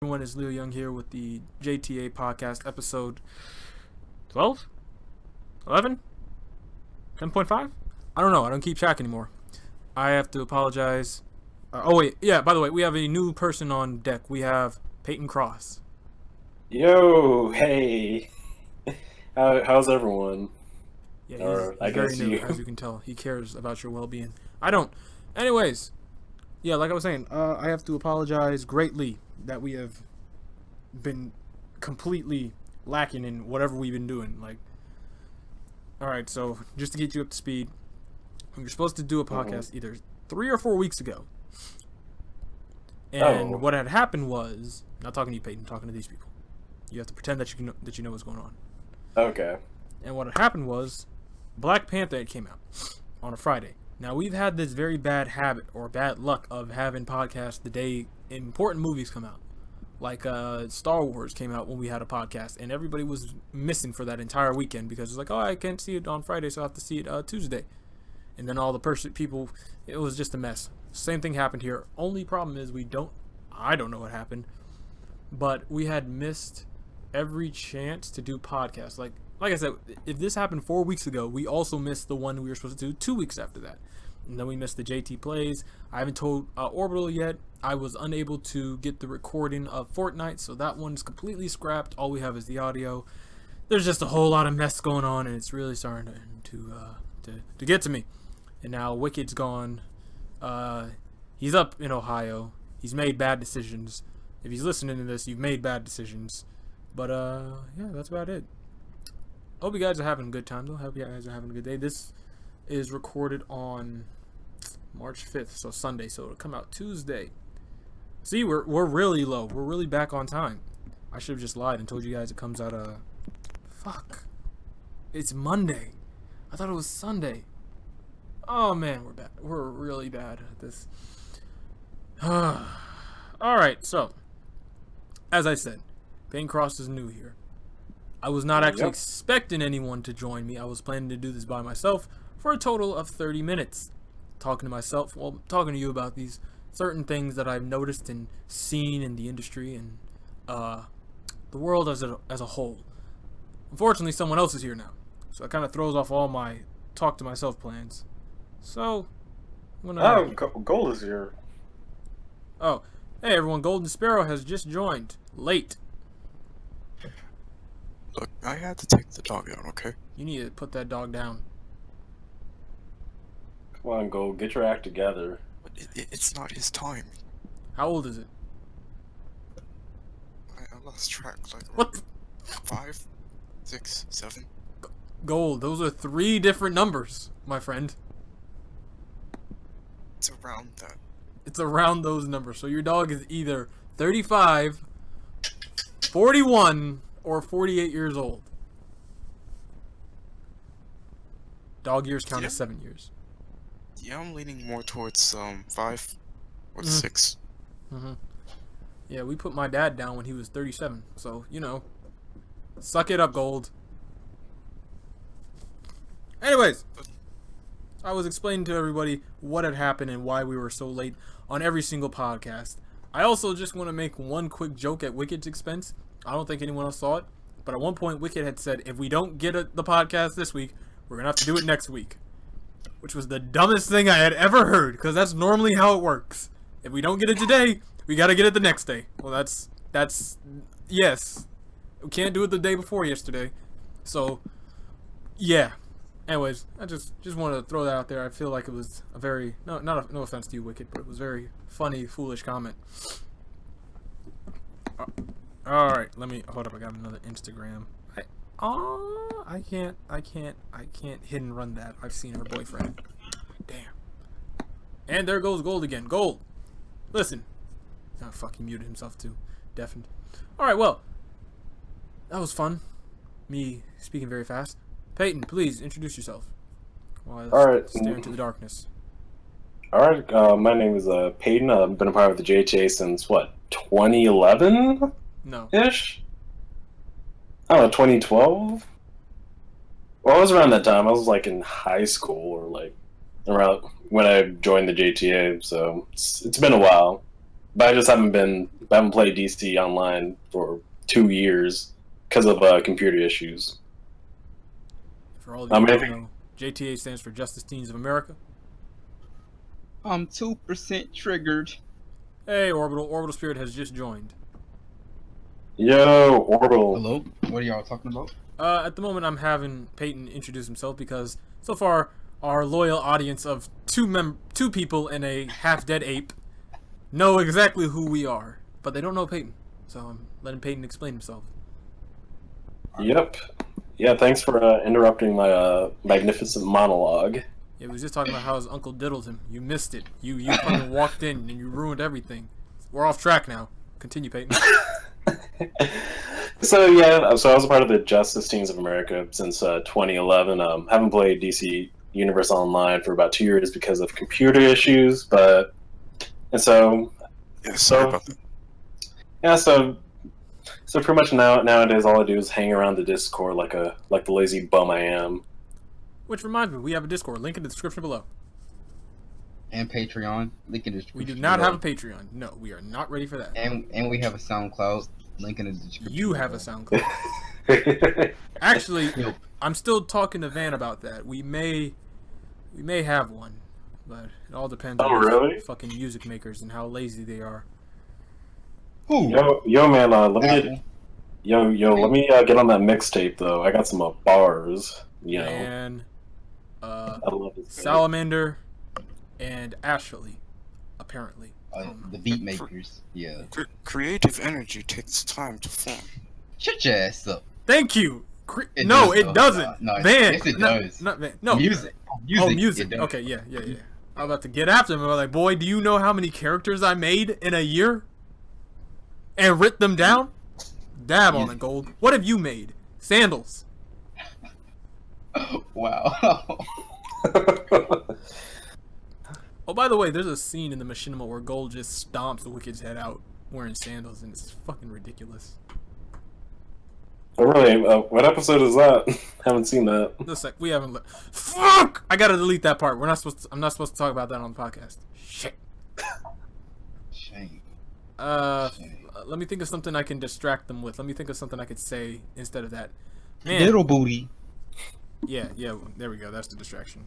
Everyone, is Leo Young here with the J.T.A. podcast episode 12? 11? 10.5? I don't know. I don't keep track anymore. I have to apologize. By the way, we have a new person on deck. We have Peyton Cross. Yo, hey. How's everyone? Yeah, he's very new, as you can tell. He cares about your well-being. I don't. Anyways, yeah, like I was saying, I have to apologize greatly that we have been completely lacking in whatever we've been doing. Alright, so just to get you up to speed, we were supposed to do a podcast either 3 or 4 weeks ago. And what had happened was, not talking to you, Peyton, talking to these people. You have to pretend that you know what's going on. Okay. And what had happened was, Black Panther came out on a Friday. Now, we've had this very bad habit or bad luck of having podcasts the day important movies come out. Like Star Wars came out when we had a podcast, and everybody was missing for that entire weekend because it's like, oh, I can't see it on Friday, so I have to see it Tuesday. And then all the people, it was just a mess. Same thing happened here. Only problem is I don't know what happened, but we had missed every chance to do podcasts. Like I said, if this happened 4 weeks ago, we also missed the one we were supposed to do 2 weeks after that. And then we missed the JT plays. I haven't told Orbital yet. I was unable to get the recording of Fortnite, so that one's completely scrapped. All we have is the audio. There's just a whole lot of mess going on, and it's really starting to get to me. And now Wicked's gone. He's up in Ohio. He's made bad decisions. If he's listening to this, you've made bad decisions. But yeah, that's about it. Hope you guys are having a good time, though. Hope you guys are having a good day. This is recorded on March 5th, so Sunday, so it'll come out Tuesday. See, we're really low. We're really back on time. I should have just lied and told you guys it comes out fuck. It's Monday. I thought it was Sunday. Oh man, we're bad. We're really bad at this. Alright, so as I said, Payne Cross is new here. I was not actually expecting anyone to join me. I was planning to do this by myself for a total of 30 minutes. Talking to myself, talking to you about these certain things that I've noticed and seen in the industry and the world as a whole. Unfortunately, someone else is here now, so it kind of throws off all my talk to myself plans. So, Gold is here. Oh, hey everyone, Golden Sparrow has just joined. Late. Look, I had to take the dog out, okay? You need to put that dog down. Come on, Gold, get your act together. But it's not his time. How old is it? I lost track. Like what? 5, 6, 7. Gold, those are 3 different numbers, my friend. It's around that. It's around those numbers. So your dog is either 35, 41, or 48 years old. Dog years count as 7 years. Yeah, I'm leaning more towards 5 or 6. Mm-hmm. Yeah, we put my dad down when he was 37. So, you know, suck it up, Gold. Anyways, I was explaining to everybody what had happened and why we were so late on every single podcast. I also just want to make one quick joke at Wicked's expense. I don't think anyone else saw it, but at one point Wicked had said, if we don't get the podcast this week, we're going to have to do it next week. Which was the dumbest thing I had ever heard, because that's normally how it works. If we don't get it today, we got to get it the next day. Well, that's yes. We can't do it the day before yesterday. So, yeah. Anyways, I just wanted to throw that out there. I feel like it was a very, no offense to you, Wicked, but it was a very funny, foolish comment. Alright, let me, hold up, I got another Instagram. I can't hit and run that. I've seen her boyfriend. Damn. And there goes Gold again. Gold! Listen. Oh, fuck, he muted himself too. Deafened. Alright, well. That was fun. Me speaking very fast. Peyton, please introduce yourself. While I stare into the darkness. Alright, my name is Peyton. I've been a part of the J.T.A. since, 2011? No. Ish? I don't know, 2012? Well, I was around that time. I was, in high school or, around when I joined the J.T.A., so it's been a while. but I haven't played DC online for 2 years because of computer issues. For all of you who don't know, J.T.A stands for Justice Teens of America. I'm 2% triggered. Hey, Orbital Spirit has just joined. Yo, Orbital. Hello? What are y'all talking about? At the moment, I'm having Peyton introduce himself because so far our loyal audience of two people and a half-dead ape know exactly who we are, but they don't know Peyton. So I'm letting Peyton explain himself. Yep. Yeah, thanks for interrupting my magnificent monologue. Yeah, we was just talking about how his uncle diddled him. You missed it. You fucking walked in and you ruined everything. We're off track now. Continue, Peyton. So I was a part of the Justice Teams of America since 2011. Haven't played DC Universe Online for about 2 years because of computer issues, Yeah, sorry about that. yeah, so pretty much nowadays all I do is hang around the Discord like the lazy bum I am. Which reminds me, we have a Discord. Link in the description below. And Patreon. Link in the description. We do not below. have a Patreon. No, we are not ready for that. And we have a SoundCloud. Link in the description. You have a below. SoundCloud. Actually, Nope. I'm still talking to Van about that. We may have one, but it all depends Oh, on these really? fucking music makers and how lazy they are. Who? Yo, man, let me Apple. let me get on that mixtape though. I got some bars. You know, And I love it. Salamander and Ashley, apparently. The beat makers. Yeah. Creative energy takes time to form. Shut your ass up. Thank you. It No, does, it though. doesn't. No, Van. yes, it not, does. Not Van. No. Music. Oh, music. it does. Okay, yeah. I'm about to get after him. I'm like, boy, do you know how many characters I made in a year? And writ them down? Dab on it, Gold. What have you made? Sandals. Wow. Oh, by the way, there's a scene in the machinima where Gold just stomps Wicked's head out wearing sandals, and it's fucking ridiculous. Oh, really? What episode is that? Haven't seen that. We haven't. Fuck! I gotta delete that part. I'm not supposed to talk about that on the podcast. Shit. Shame. Let me think of something I can distract them with. Let me think of something I could say instead of that. Man. Little booty. Yeah. There we go. That's the distraction.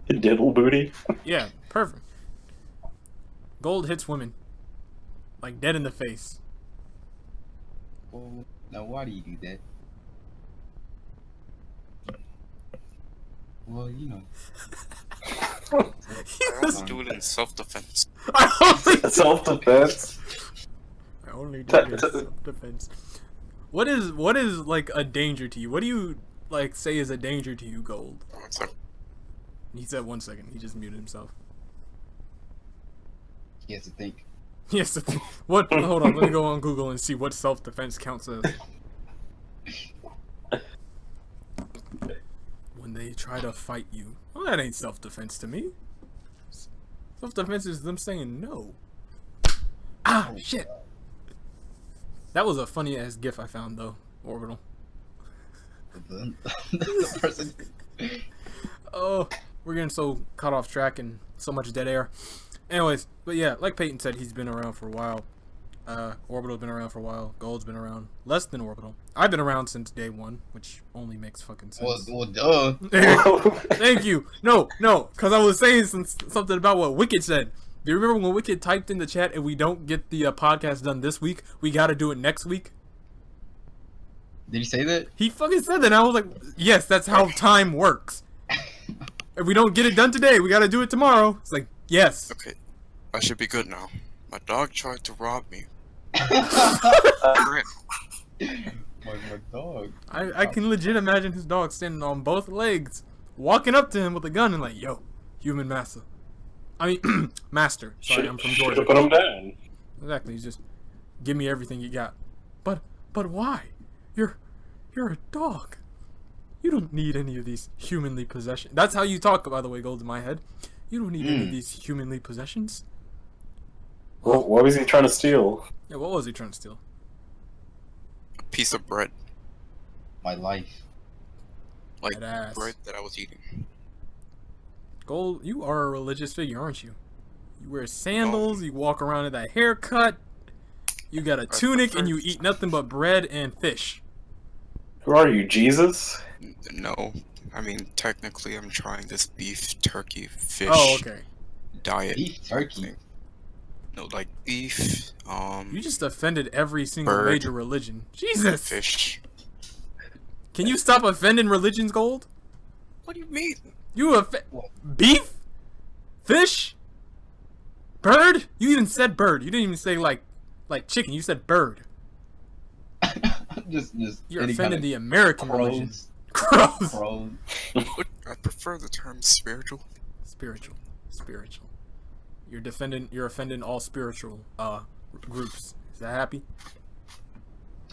Diddle booty. Yeah, perfect. Gold hits women like dead in the face. Well, now why do you do that? Well, you know. I only do it in self-defense. Self-defense. I only do it in self-defense. What is like a danger to you? What do you like say is a danger to you, Gold? One second. He said 1 second. He just muted himself. He has to think. Yes. What? Hold on. Let me go on Google and see what self-defense counts as. When they try to fight you. Well, that ain't self-defense to me. Self-defense is them saying no. Ah, shit. That was a funny ass GIF I found though, Orbital. The person. Oh, we're getting so caught off track and so much dead air. Anyways, but yeah, like Peyton said, he's been around for a while. Orbital's been around for a while. Gold's been around less than Orbital. I've been around since day one, which only makes fucking sense. Well, duh. Thank you. No, because I was saying something about what Wicked said. Do you remember when Wicked typed in the chat, if we don't get the podcast done this week, we got to do it next week? Did he say that? He fucking said that, and I was like, yes, that's how time works. If we don't get it done today, we got to do it tomorrow. It's like, yes. Okay, I should be good now. My dog tried to rob me. My dog. I can legit imagine his dog standing on both legs, walking up to him with a gun and like, yo, human master. I mean, master. Sorry, I'm from Georgia. Should've put him down. Exactly. He's just, give me everything you got. But why? You're a dog. You don't need any of these humanly possessions. That's how you talk, by the way, Gold, in my head. You don't need any of these humanly possessions. Well, what was he trying to steal? Yeah, what was he trying to steal? A piece of bread. My life. Like That ass. bread that I was eating. Gold, you are a religious figure, aren't you? You wear sandals. You walk around in that haircut. You got a tunic, and you eat nothing but bread and fish. Who are you, Jesus? No, I mean technically I'm trying this beef, turkey, fish Oh, okay. diet. Beef turkey. thing. No, like beef, You just offended every single bird, major religion. Jesus. fish. Can you stop offending religions, Gold? What do you mean? You beef, fish, bird. You even said bird. You didn't even say like chicken. You said bird. just You're any offending kind the American crows. religion. Crows. Crows. I prefer the term spiritual. Spiritual. You're offending all spiritual groups. Is that happy?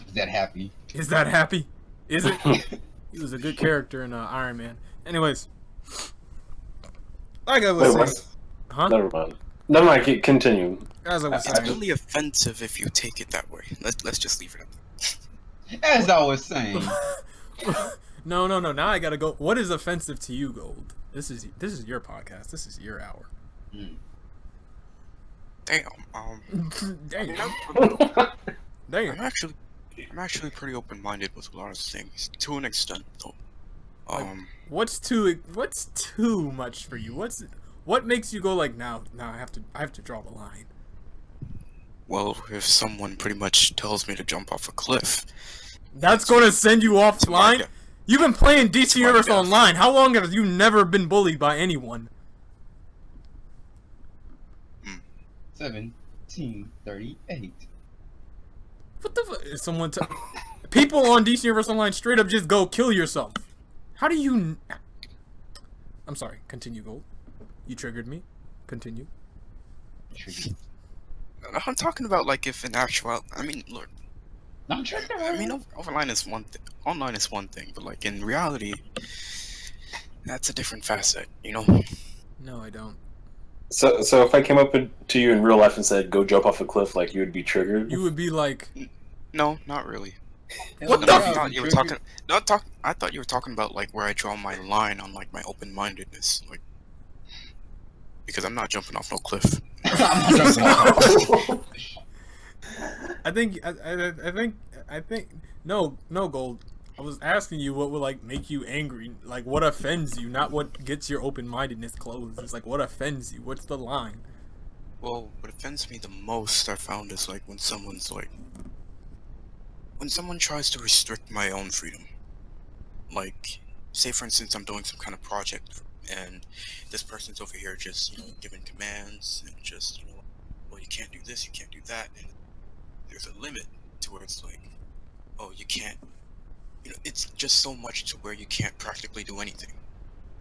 Is that happy? Is that happy? Is it? He was a good character in Iron Man. Anyways, like I was saying, huh? Never mind. Continue. As I was It's saying, only offensive if you take it that way. Let's just leave it at that. As I was saying. no. Now I gotta go. What is offensive to you, Gold? This is your podcast. This is your hour. Damn. Damn. I'm actually pretty open-minded with a lot of things, to an extent, though. What's too much for you? What makes you go like now? I have to draw the line. Well, if someone pretty much tells me to jump off a cliff, That's gonna send you offline. death. You've been playing DC Universe death. Online. How long have you never been bullied by anyone? 1738. What the fuck? Someone people on DC Universe Online straight up just go kill yourself. How do you? I'm sorry. Continue, Gold. You triggered me. Continue. I'm talking about like if in actual. I mean, look. I'm triggered. I mean, online is one thing. Online is one thing, but like in reality, that's a different facet. You know. No, I don't. So if I came up to you in real life and said, "Go jump off a cliff," like you would be triggered? You would be like, No, not really. What No, the I fuck? thought you were talking. I thought you were talking about like where I draw my line on like my open-mindedness, like because I'm not jumping off no cliff. I think no Gold. I was asking you what would like make you angry, like what offends you, not what gets your open-mindedness closed. It's like what offends you. What's the line? Well, what offends me the most, I found, is like when someone tries to restrict my own freedom. Like, say for instance, I'm doing some kind of project, and this person's over here just giving commands and just well, you can't do this, you can't do that, and there's a limit to where it's like, oh, you can't. It's just so much to where you can't practically do anything.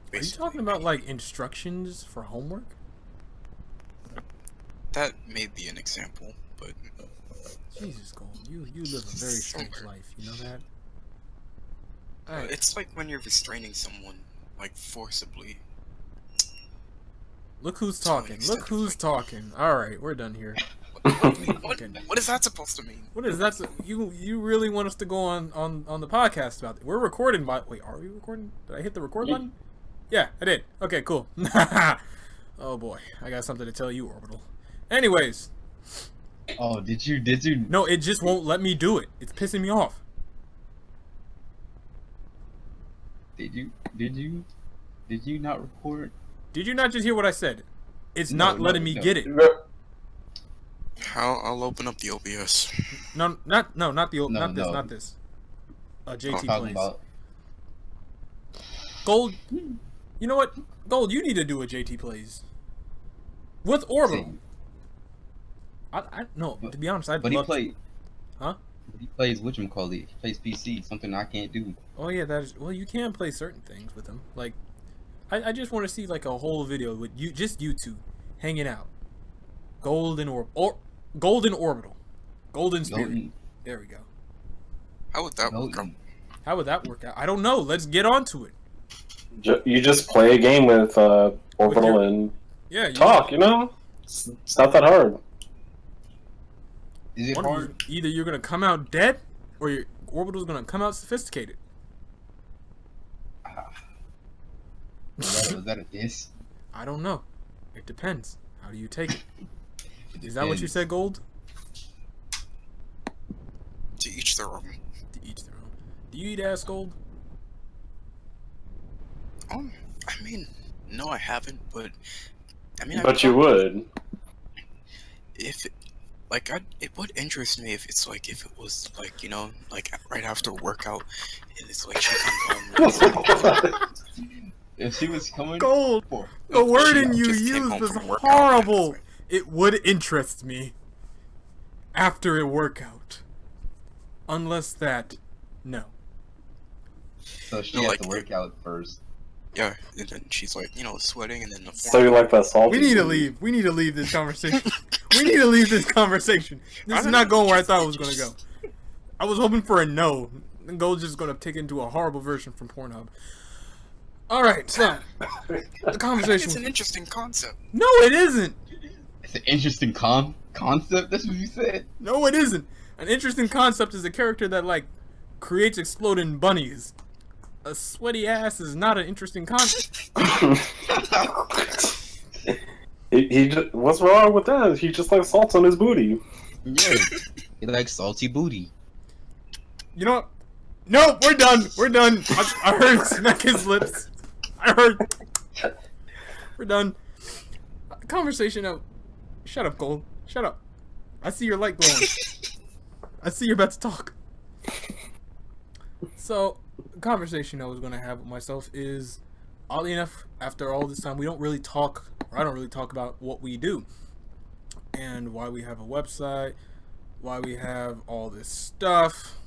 Basically. Are you talking about like instructions for homework? That may be an example, but Jesus, Gold, you live a very strange life. You know that? Alright. It's like when you're restraining someone, like forcibly. Look who's talking. Look who's talking. Alright, we're done here. What is that supposed to mean? What is that? You really want us to go on the podcast about it? We're recording. Wait, are we recording? Did I hit the record button? Yeah, I did. Okay, cool. Oh boy, I got something to tell you, Orbital. Anyways. Oh, did you? No, it just won't let me do it. It's pissing me off. Did you not record? Did you not just hear what I said? It's not letting me get it. I'll open up the OBS. Not this. J.T. plays. Gold. You know what? Gold, you need to do a J.T. plays. With Orbital. No, to be honest, I'd love to. Huh? He plays whatchamacallit. He plays PC, something I can't do. Oh yeah, well, you can play certain things with him. Like, I just want to see like a whole video with you two hanging out. Golden Orbital. Golden Spirit. There we go. How would that work out? How would that work out? I don't know. Let's get on to it. You just play a game with Orbital and talk, It's not that hard. Is it hard? Either you're going to come out dead, or your Orbital's going to come out sophisticated. Was that a diss? I don't know. It depends. How do you take it? Is that what you said, Gold? To each their own. To each their own. Do you eat ass, Gold? I mean, no, I haven't, but I mean, But you would. If it, it would interest me if it's like if it was like, you know, like right after a workout, and it's like she comes home. If she was coming, Gold. for The wording She you just came used home was from workout, horrible. and it's It would interest me after a workout. Unless that, no. so she No, has like, to work out first. yeah, and then she's like, you know, sweating, and then the So you like that salty? We need to food? leave. We need to leave this conversation. We need to leave this conversation. This is not going where I thought it was going to go. I was hoping for a no. And Gold's just going to take it into a horrible version from Pornhub. Alright, so, the conversation... It's an interesting concept. No, it isn't. It's an interesting concept. That's what you said. No, it isn't. An interesting concept is a character that, like, creates exploding bunnies. A sweaty ass is not an interesting concept. What's wrong with that? He just likes salt on his booty. Yeah, he likes salty booty. You know what? No, we're done. We're done. I heard him smack his lips. I heard. We're done. Conversation out. Shut up, Gold. Shut up. I see your light glowing. I see you're about to talk. So, the conversation I was going to have with myself is, oddly enough, after all this time, we don't really talk, or I don't really talk about what we do. And why we have a website, why we have all this stuff.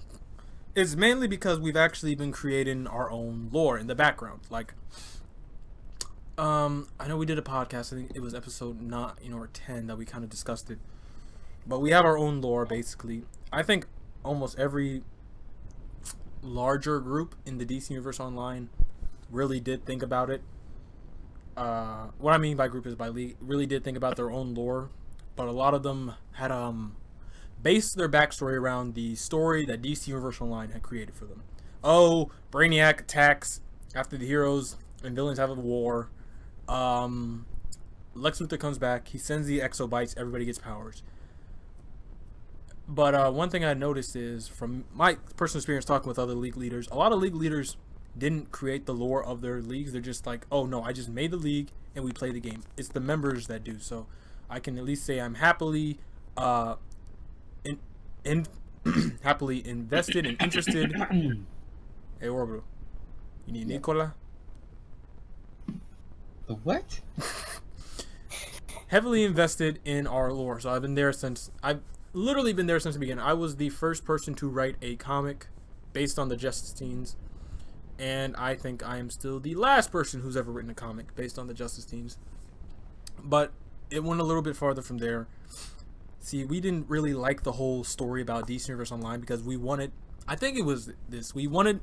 It's mainly because we've actually been creating our own lore in the background. Like, I know we did a podcast, I think it was episode 9 or 10 that we kind of discussed it. But we have our own lore, basically. I think almost every larger group in the DC Universe Online really did think about it. What I mean by group is by league. Really did think about their own lore. But a lot of them had based their backstory around the story that DC Universe Online had created for them. Oh, Brainiac attacks after the heroes and villains have a war. Lex Luthor comes back. He sends the exobites. Everybody gets powers. But one thing I noticed is, from my personal experience talking with other league leaders, a lot of league leaders didn't create the lore of their leagues. They're just like, oh no, I just made the league and we play the game. It's the members that do. So I can at least say I'm happily happily invested and interested. Hey, Orbital, you need Nicola? The what? Heavily invested in our lore. So I've literally been there since the beginning. I was the first person to write a comic based on the Justice Teens, and I think I am still the last person who's ever written a comic based on the Justice Teens. But it went a little bit farther from there. See, we didn't really like the whole story about DC Universe Online because we wanted, I think it was this, we wanted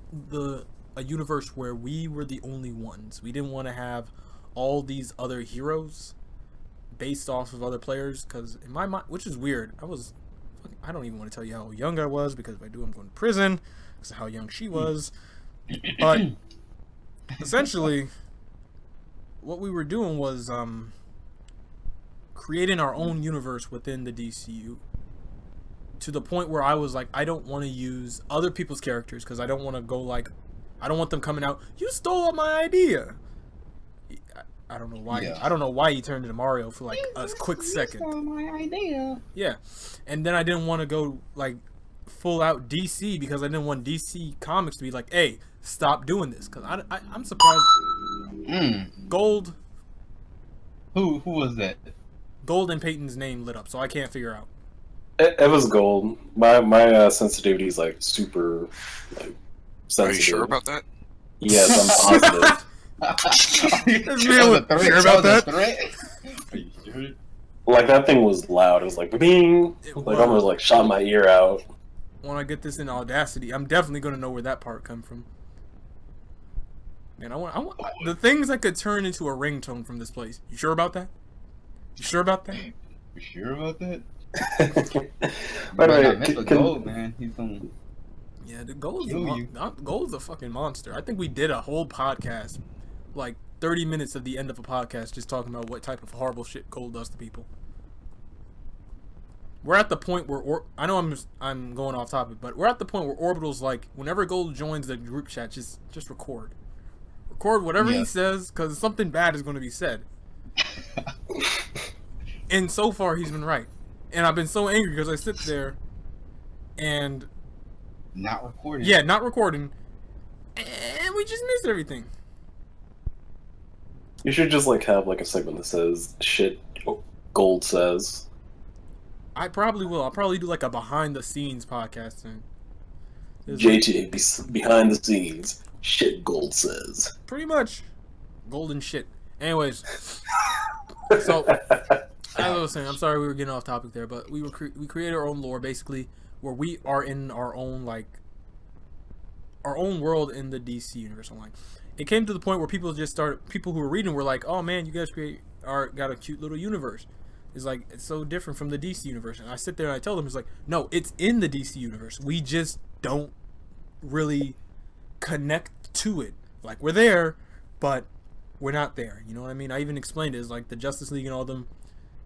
a universe where we were the only ones. We didn't want to have all these other heroes based off of other players, because in my mind, which is weird, I don't even want to tell you how young I was, because if I do, I'm going to prison because of how young she was. But essentially, what we were doing was creating our own universe within the DCU, to the point where I was like, I don't want to use other people's characters because I don't want to go like, I don't want them coming out, you stole my idea. I don't know why. Yeah. I don't know why he turned into Mario for like a quick second. My idea. Yeah, and then I didn't want to go like full out DC because I didn't want DC Comics to be like, "Hey, stop doing this." Because I'm surprised. Gold. Who was that? Gold and Peyton's name lit up, so I can't figure out. It was gold. My sensitivity is like super like sensitive. Are you sure about that? Yes, I'm positive. This man was sure about that. Are you sure? Like that thing was loud. It was like bing, like almost like shot my ear out. When I get this in Audacity, I'm definitely gonna know where that part come from. Man, I want the things that could turn into a ringtone from this place. You sure about that? You sure about that? You sure about that? By the way, Mr. Gold, man, he's gonna. Yeah, the Gold's Kill you. Gold's a fucking monster. I think we did a whole podcast, like 30 minutes at the end of a podcast just talking about what type of horrible shit Gold does to people. We're at the point where I know I'm going off topic, but we're at the point where Orbital's like, whenever Gold joins the group chat, just record whatever he says, because something bad is going to be said. And so far he's been right, and I've been so angry because I sit there and not recording. Yeah, not recording, and we just missed everything. You should just like have like a segment that says shit Gold says. I probably will. I'll probably do like a behind the scenes podcast thing. J.T.A. behind the scenes. Shit Gold says. Pretty much. Golden shit. Anyways. So, as I was saying, I'm sorry we were getting off topic there, but we created our own lore, basically, where we are in our own, like, our own world in the DC universe online. It came to the point where people who were reading were like, oh man, you guys got a cute little universe. It's like, it's so different from the DC universe. And I sit there and I tell them, it's like, no, it's in the DC universe. We just don't really connect to it. Like, we're there, but we're not there. You know what I mean? I even explained it. It's like the Justice League and all them,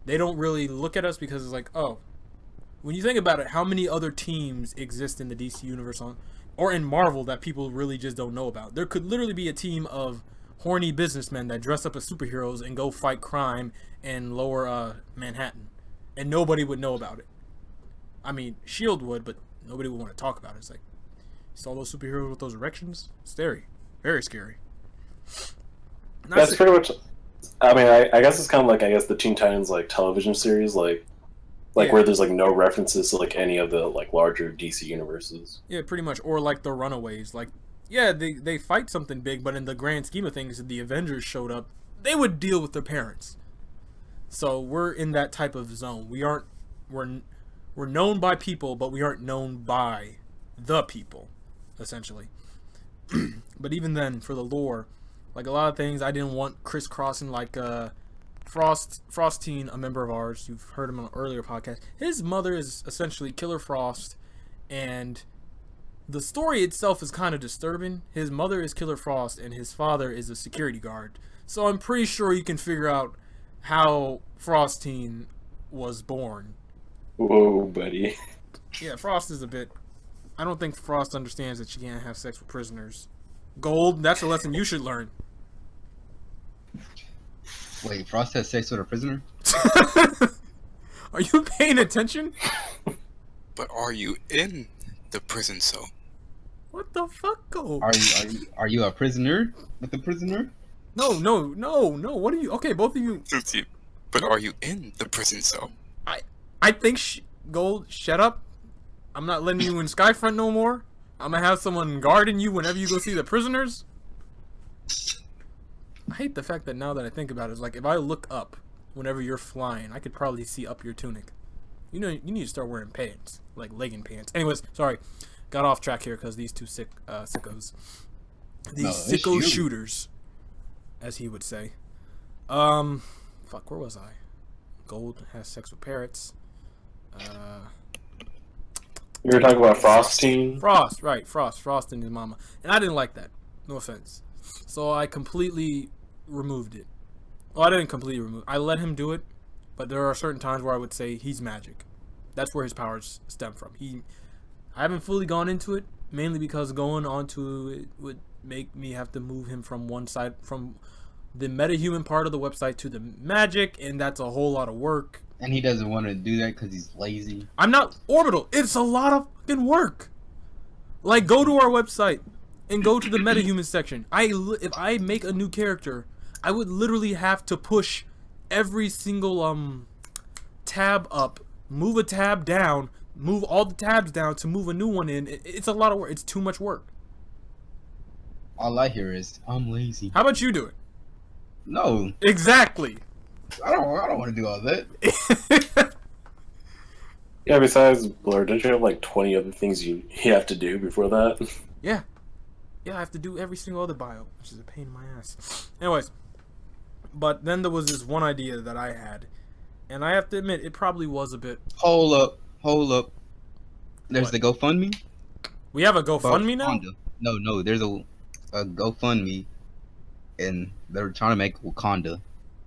they don't really look at us because it's like, oh, when you think about it, how many other teams exist in the DC universe or in Marvel that people really just don't know about? There could literally be a team of horny businessmen that dress up as superheroes and go fight crime in lower Manhattan, and nobody would know about it. I mean, S.H.I.E.L.D. would, but nobody would want to talk about it. It's like, you saw those superheroes with those erections? Scary. Very scary. That's pretty much, I mean, I guess it's kind of like, I guess the Teen Titans like television series, like yeah, where there's like no references to like any of the like larger DC universes. Yeah, pretty much. Or like the Runaways. Like, yeah, they fight something big, but in the grand scheme of things, if the Avengers showed up, they would deal with their parents. So we're in that type of zone. We're known by people, but we aren't known by the people, essentially. But even then, for the lore, like a lot of things, I didn't want crisscrossing. Like Frostine, a member of ours, you've heard him on an earlier podcast. His mother is essentially Killer Frost, and the story itself is kind of disturbing. His mother is Killer Frost, and his father is a security guard. So I'm pretty sure you can figure out how Frostine was born. Whoa, buddy. Yeah, Frost is a bit... I don't think Frost understands that she can't have sex with prisoners. Gold, that's a lesson you should learn. Wait, Frost has sex with a prisoner? Are you paying attention? But are you in the prison cell? What the fuck, Gold? Are you a prisoner with the prisoner? No. What are you... Okay, both of you... But are you in the prison cell? I think... Gold, shut up. I'm not letting you in Skyfront no more. I'm gonna have someone guarding you whenever you go see the prisoners. I hate the fact that now that I think about it, it's like if I look up whenever you're flying, I could probably see up your tunic. You know, you need to start wearing pants, like legging pants. Anyways, sorry, got off track here because these two sickos, sicko shooters, as he would say. Fuck, where was I? Gold has sex with parrots. You were talking about Frostine? Frost, right, Frost and his mama. And I didn't like that. No offense. So I completely removed it. Well, I didn't completely remove it. I let him do it, but there are certain times where I would say he's magic. That's where his powers stem from. I haven't fully gone into it, mainly because going on to it would make me have to move him from one side, from the metahuman part of the website to the magic, and that's a whole lot of work. And he doesn't want to do that because he's lazy. I'm not Orbital. It's a lot of fucking work. Like, go to our website and go to the metahuman section. If I make a new character, I would literally have to push every single tab up, move a tab down, move all the tabs down to move a new one in. It's a lot of work. It's too much work. All I hear is, I'm lazy. How about you do it? No. Exactly. I don't want to do all that. Yeah, besides Blur, don't you have like 20 other things you have to do before that? Yeah. Yeah, I have to do every single other bio, which is a pain in my ass. Anyways. But then there was this one idea that I had. And I have to admit, it probably was a bit... Hold up. There's the GoFundMe? We have a GoFundMe now? No, there's a GoFundMe and they're trying to make Wakanda,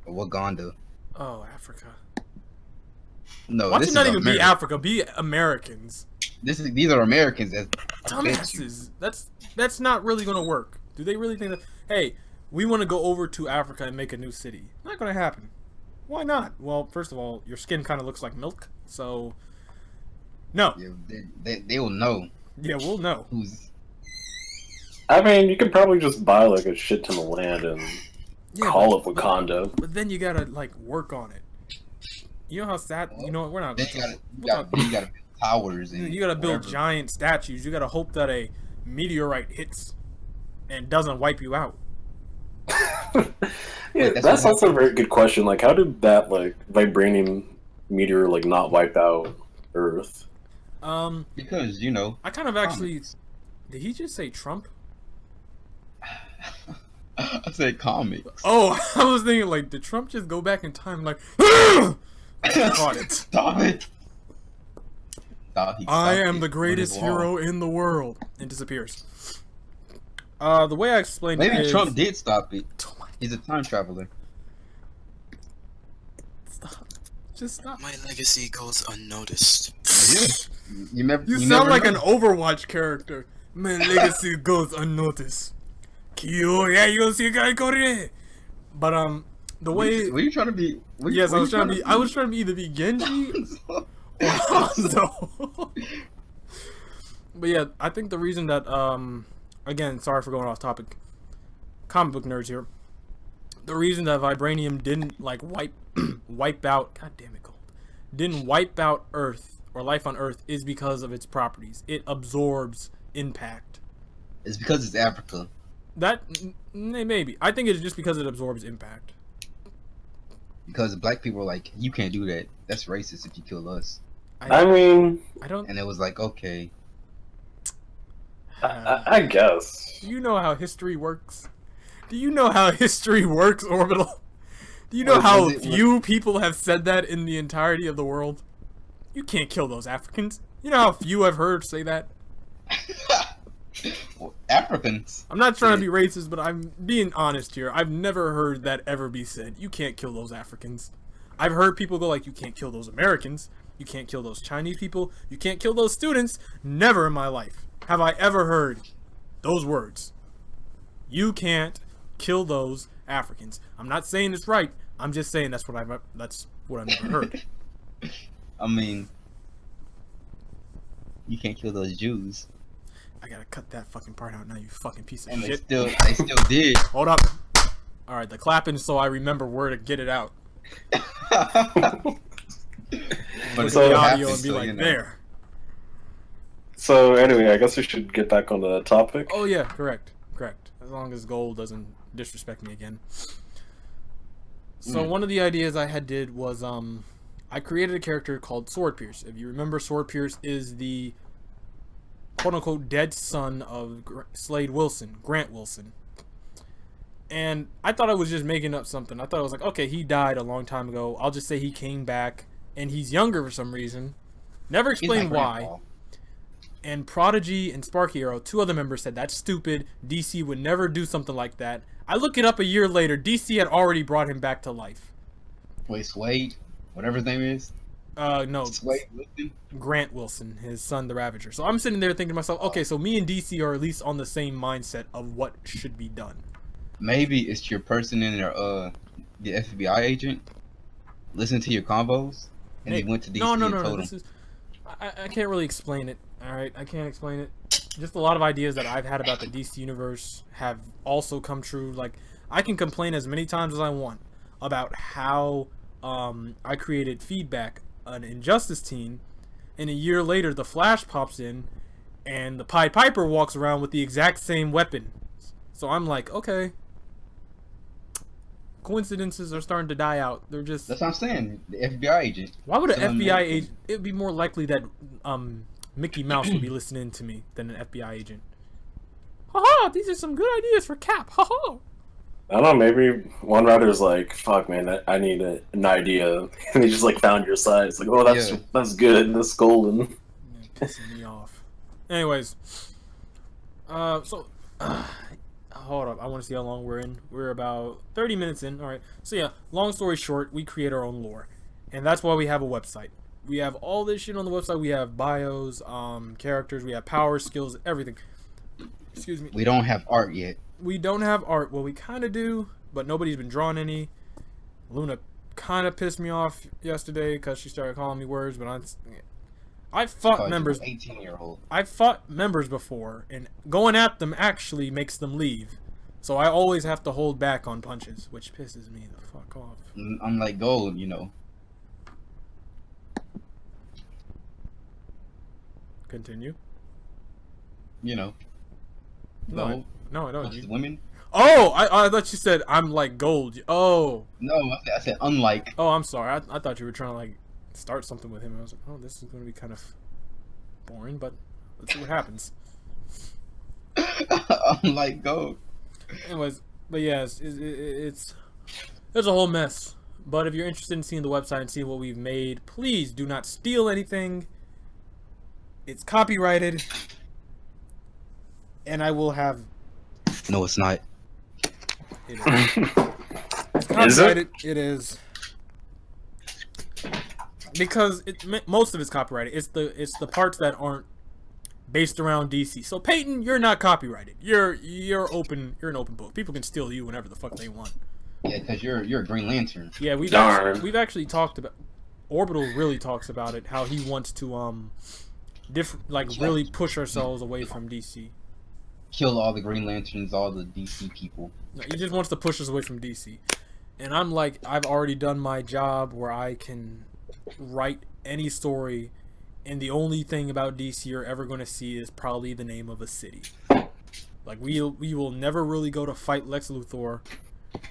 or Waganda. Oh, Africa. No, Why this should is not even be America. Africa? Be Americans. These are Americans. I bet you. Dumbasses. That's not really gonna work. Do they really think that? Hey, we want to go over to Africa and make a new city. Not gonna happen. Why not? Well, first of all, your skin kind of looks like milk, so no. Yeah, they will know Yeah, we'll know. who's. I mean, you could probably just buy like a shit ton of land and Yeah, call it Wakanda. but then you gotta like work on it. You know how sad? You know what? We're not. Then you gotta build towers and You gotta build whatever. giant statues. You gotta hope that a meteorite hits and doesn't wipe you out. Yeah, that's that's what also a very good question. Like, how did that like vibranium meteor like not wipe out Earth? Because I kind of actually. Did he just say Trump? I said comics. Oh, I was thinking like, did Trump just go back in time? Like, caught it. Stop it. I am the greatest hero in the world. And disappears. The way I explained it Maybe is... Trump did stop it. Oh my- He's a time traveler. Stop. Just stop. My legacy goes unnoticed. You never. You you sound never like know. an Overwatch character. My legacy goes unnoticed. Kyo, yeah, you gonna see a guy go there. But the way... Were you trying to be? Yes, I was trying to be... I was trying to either be Genji or Hanzo. But yeah, I think the reason that again, sorry for going off topic. Comic book nerds here. The reason that vibranium didn't like wipe out, god damn it, Gold, didn't wipe out Earth or life on Earth is because of its properties. It absorbs impact. It's because it's Africa. That maybe. I think it's just because it absorbs impact. Because black people are like, you can't do that. That's racist if you kill us. I mean, I don't. And it was like, okay. I guess. Do you know how history works? Do you know how history works, Orbital? Do you know Wait, how was it- few people have said that in the entirety of the world? You can't kill those Africans. You know how few I've heard say that? Well, Africans. I'm not trying to be racist, but I'm being honest here. I've never heard that ever be said. You can't kill those Africans. I've heard people go like, you can't kill those Americans. You can't kill those Chinese people. You can't kill those students. Never in my life have I ever heard those words. You can't kill those Africans. I'm not saying it's right. I'm just saying that's what I've never heard. I mean, you can't kill those Jews. I gotta cut that fucking part out now, you fucking piece of And shit. they still did. Hold up. All right, the clapping so I remember where to get it out. But Look it at the still audio happened, and be so, like, you know. there. So anyway, I guess we should get back on the topic. Oh yeah, correct. As long as Gold doesn't disrespect me again. So one of the ideas I did was I created a character called Sword Pierce. If you remember, Sword Pierce is the quote unquote dead son of Slade Wilson, Grant Wilson. And I thought I was just making up something. I thought I was like, okay, he died a long time ago. I'll just say he came back and he's younger for some reason. Never He's explained my why. grandpa. And Prodigy and Sparky Arrow, two other members, said that's stupid. DC would never do something like that. I look it up a year later. DC had already brought him back to life. Wait, Swade? Whatever his name is? No, Swade Wilson? Grant Wilson, his son, the Ravager. So I'm sitting there thinking to myself, okay, so me and DC are at least on the same mindset of what should be done. Maybe it's your person in there, the FBI agent, listened to your combos, and he went to DC and No. told This him. is, I can't really explain it. All right, I can't explain it. Just a lot of ideas that I've had about the DC universe have also come true. Like, I can complain as many times as I want about how I created Feedback, an Injustice team, and a year later the Flash pops in, and the Pied Piper walks around with the exact same weapon. So I'm like, okay, coincidences are starting to die out. They're just. That's what I'm saying. The FBI agent. Why would an Someone FBI made- agent? It would be more likely that Mickey Mouse would be listening to me than an FBI agent. Haha! These are some good ideas for Cap. Haha! I don't know, maybe one writer's like, fuck man, I need an idea. And they just like found your site. It's like, oh, that's good, that's golden. Man, pissing me off. Anyways, hold up. I want to see how long we're in. We're about 30 minutes in. All right. So yeah, long story short, we create our own lore, and that's why we have a website. We have all this shit on the website. We have bios, characters. We have power, skills, everything. Excuse me. We don't have art yet. We don't have art. Well, we kind of do, but nobody's been drawing any. Luna kind of pissed me off yesterday because she started calling me words, but I fought members. 18-year-old. I fought members before, and going at them actually makes them leave. So I always have to hold back on punches, which pisses me the fuck off. I'm like gold, you know. Continue. You know. No, I don't. Just women. Oh, I thought you said I'm like gold. Oh. No, I said unlike. Oh, I'm sorry. I thought you were trying to like start something with him. I was like, oh, this is going to be kind of boring, but let's see what happens. Unlike gold. Anyways, but yeah, it's there's a whole mess. But if you're interested in seeing the website and seeing what we've made, please do not steal anything. It's copyrighted, and I will have. No, it's not. It is. It's copyrighted. It is. Because most of it's copyrighted. It's the parts that aren't based around DC. So Peyton, you're not copyrighted. You're open. You're an open book. People can steal you whenever the fuck they want. Yeah, because you're a Green Lantern. Yeah, we've actually talked about. Orbital really talks about it. How he wants to really push ourselves away from DC. Kill all the Green Lanterns, all the DC people. No, he just wants to push us away from DC. And I'm like, I've already done my job where I can write any story, and the only thing about DC you're ever going to see is probably the name of a city. Like, we will never really go to fight Lex Luthor.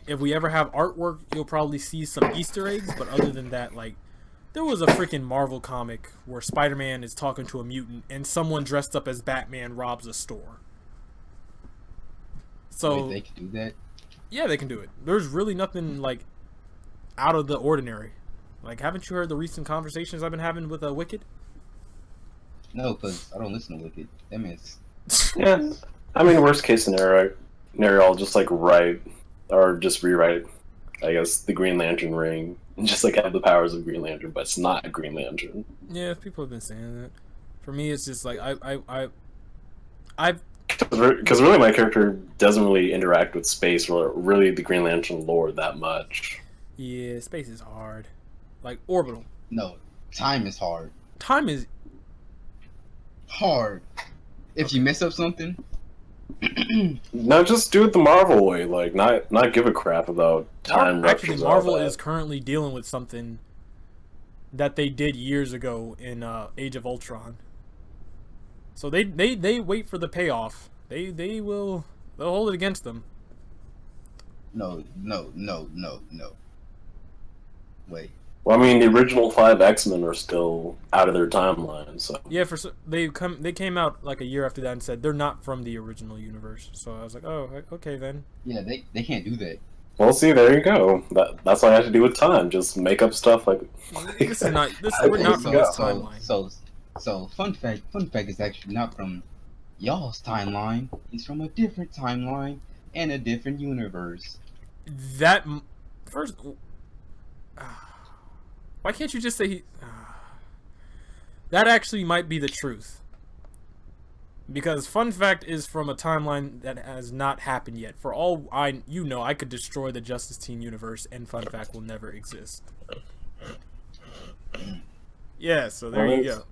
If we ever have artwork, you'll probably see some Easter eggs, but other than that, like, there was a freaking Marvel comic where Spider-Man is talking to a mutant, and someone dressed up as Batman robs a store. So wait, they can do that? Yeah, they can do it. There's really nothing, like, out of the ordinary. Like, haven't you heard the recent conversations I've been having with Wicked? No, because I don't listen to Wicked. That means. Yeah, I mean, worst case scenario, I'll just like write or just rewrite, I guess, the Green Lantern ring and just like have the powers of Green Lantern, but it's not a Green Lantern. Yeah, people have been saying that. For me, it's just like because really my character doesn't really interact with space or really the Green Lantern lore that much. Yeah, space is hard. Like Orbital. No, time is hard. Time is hard. If you mess up something. No, just do it the Marvel way. Like, not give a crap about time. Actually, Marvel is currently dealing with something that they did years ago in Age of Ultron. So they wait for the payoff. They'll hold it against them. No. Wait. Well, I mean, the original 5 X-Men are still out of their timeline, so... Yeah, they came out like a year after that and said they're not from the original universe. So I was like, oh, okay then. Yeah, they can't do that. Well, see, there you go. That's what I have to do with time. Just make up stuff like... This is not... we're not from this timeline. So, fun fact is actually not from y'all's timeline. It's from a different timeline and a different universe. That... First... Why can't you just say that actually might be the truth? Because fun fact is from a timeline that has not happened yet. For all I could destroy the Justice Team universe and fun fact will never exist. Yeah, so there you go.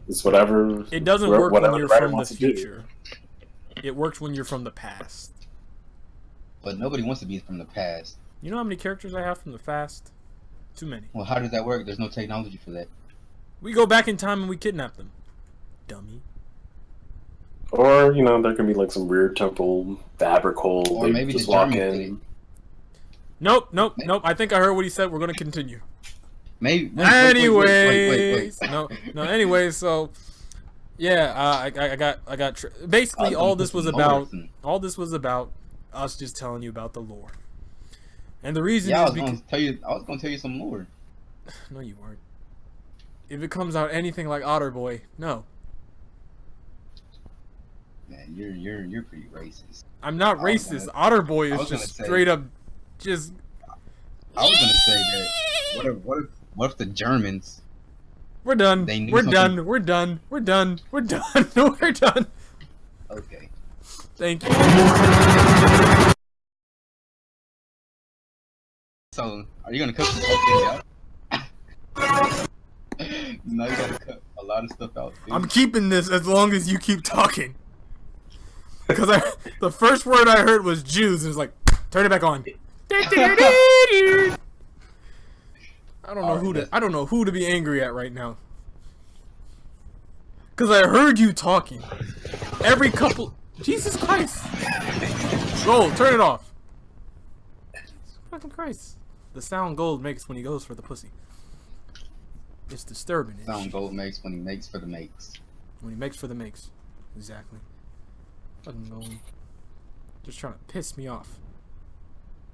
It's whatever. It doesn't work when you're from the future. It works when you're from the past. But nobody wants to be from the past. You know how many characters I have from the past? Too many. Well, how does that work? There's no technology for that. We go back in time and we kidnap them. Dummy. Or, there can be like some weird temple fabric hole. Or maybe just the walk German in. thing. Nope. I think I heard what he said. We're gonna continue. Maybe. Anyways. Wait. No. Anyways, so yeah, I got. Basically, all this was about us just telling you about the lore. And the reason I is was gonna tell you some more. No, you weren't. If it comes out anything like Otter Boy, no. Man, you're pretty racist. I'm not I was racist. gonna- Otterboy I is was gonna just say- straight up, just. I was gonna say that. What if the Germans? We're done. They knew We're something- done. We're done. We're done. We're done. We're done. Okay. Thank you. So, are you gonna cut this whole thing out? No, you're gonna cut a lot of stuff out. Dude. I'm keeping this as long as you keep talking. Because the first word I heard was Jews, and it's like, turn it back on. I don't know who to be angry at right now. Cause I heard you talking. Every couple Jesus Christ. Gold, turn it off. Fucking Christ. The sound Gold makes when he goes for the pussy. It's disturbing. Sound Gold makes when he makes for the makes. When he makes for the makes. Exactly. Fucking Gold. Just trying to piss me off.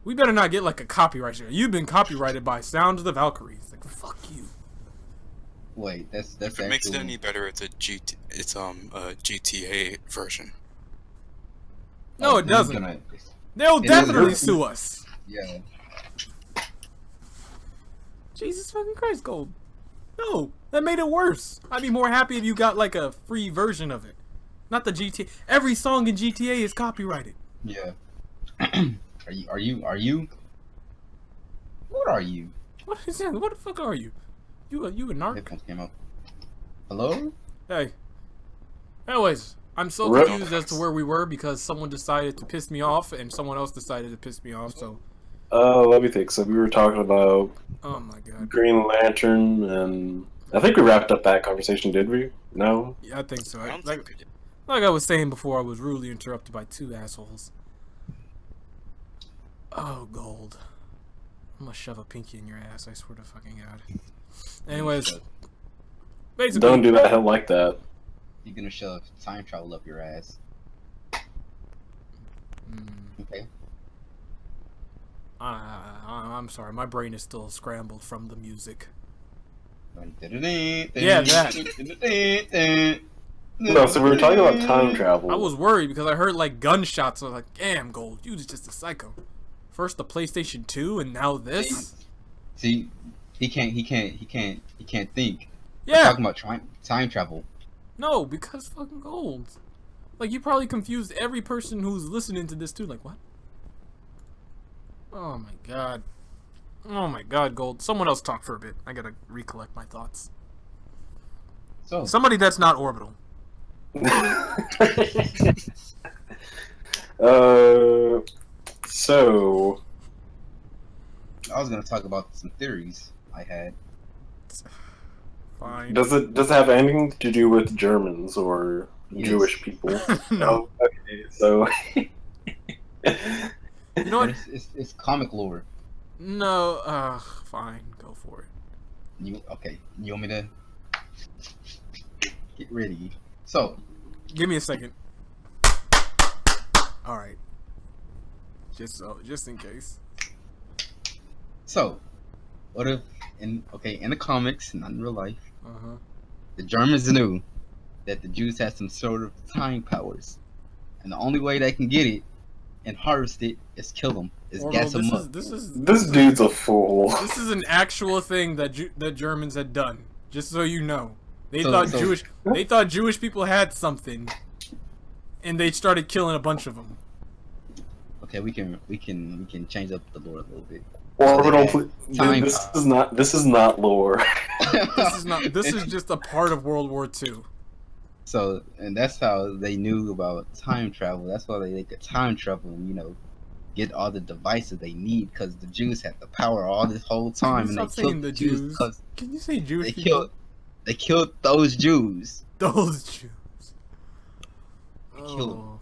We better not get like a copyright share. You've been copyrighted by Sound of the Valkyries. Like fuck you. Wait, that's If it makes it actually- any better, it's a J.T.A version. No, it they're doesn't. gonna- They'll It is definitely a- sue us. Yeah. Jesus fucking Christ, Gold. No, that made it worse. I'd be more happy if you got like a free version of it. Not the GTA. Every song in GTA is copyrighted. Yeah. Are you? What are you? What is that? What the fuck are you? You a narc? Headphones came up. Hello? Hey. Anyways, I'm so Rip. confused as to where we were because someone decided to piss me off and someone else decided to piss me off. So, Let me think. So we were talking about oh my god. Green Lantern, and I think we wrapped up that conversation, did we? No? Yeah, I think so. I don't Like, think we did. like I was saying before, I was rudely interrupted by two assholes. Oh, Gold. I'm gonna shove a pinky in your ass, I swear to fucking God. Anyways, basically, Don't do that. Hell like that. You're gonna shove time travel up your ass. Okay. I'm sorry, my brain is still scrambled from the music. Yeah, that. No, so we were talking about time travel. I was worried because I heard like gunshots. I was like, damn, Gold, you was just a psycho. First the PlayStation 2 and now this? See, he can't think. We're Yeah. talking about time travel. No, because fucking Gold. Like, you probably confused every person who's listening to this too. Like, what? Oh my god. Oh my god, Gold. Someone else talk for a bit. I gotta recollect my thoughts. So, Somebody that's not Orbital. So I was gonna talk about some theories I had. Fine. does it have anything to do with Germans or Yes. Jewish people? No. Oh, okay, so You know what? It's comic lore. No, fine. Go for it. You want me to get ready? So, Give me a second. Alright. Just in case. so, what if in the comics, not in real life, Uh-huh. the Germans knew that the Jews had some sort of time powers, and the only way they can get it and harvest it is kill them, is Orbital, gas them up. this dude's a fool. This is an actual thing that that Germans had done. Just so you know, they So- thought Jewish people had something, and they started killing a bunch of them. Okay, we can change up the lore a little bit. Orbital, So they had time this is not lore. This is not. This is just a part of World War II. So, and that's how they knew about time travel. That's why they could time travel and, get all the devices they need, because the Jews had the power all this whole time, and they Stop saying killed the the Jews Jews. because Can you say Jewish they people? killed those Jews. Those Jews. killed them. Oh.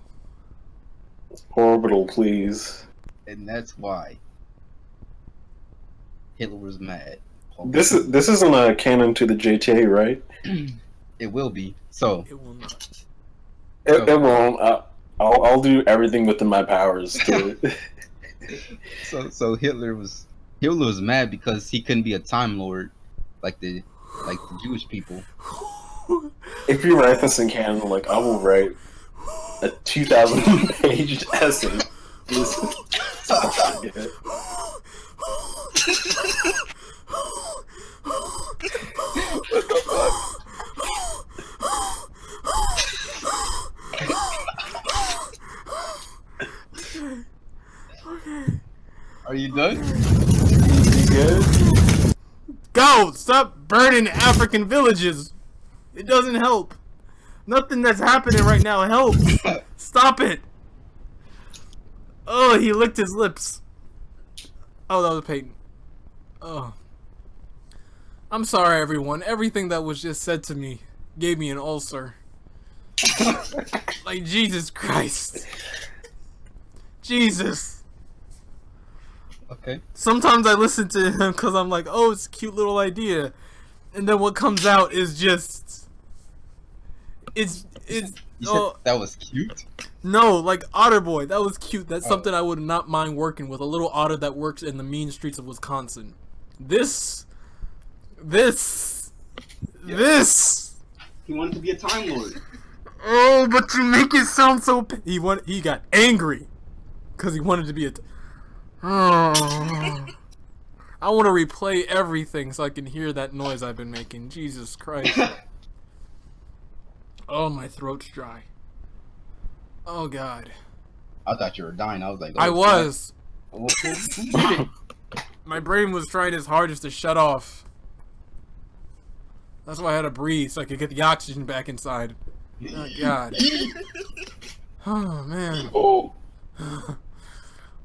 Orbital, please. And that's why Hitler was mad. This isn't a canon to the J.T.A, right? It will be. So, It will not. It won't. I'll do everything within my powers to. so Hitler was mad because he couldn't be a time lord like the Jewish people. If you write this in canon, like I will write a 2,000-page essay. Listen. Are you done? You good? Go! Stop burning African villages! It doesn't help. Nothing that's happening right now helps. Stop it! Oh, he licked his lips. Oh, that was Peyton. Oh. I'm sorry, everyone. Everything that was just said to me gave me an ulcer. Like, Jesus Christ. Jesus. Okay. Sometimes I listen to him because I'm like, oh, it's a cute little idea. And then what comes out is just... It's You said oh, that was cute? no, like Otter Boy. That was cute. That's something I would not mind working with. A little otter that works in the mean streets of Wisconsin. This... He wanted to be a Time Lord. Oh, but you make it sound so... He got angry. Because he wanted to be a... Oh. I want to replay everything so I can hear that noise I've been making. Jesus Christ. Oh, my throat's dry. Oh, God. I thought you were dying. I was like, I oh, was. God. My brain was trying its hardest to shut off. That's why I had to breathe so I could get the oxygen back inside. Oh, God. Oh, man. Oh.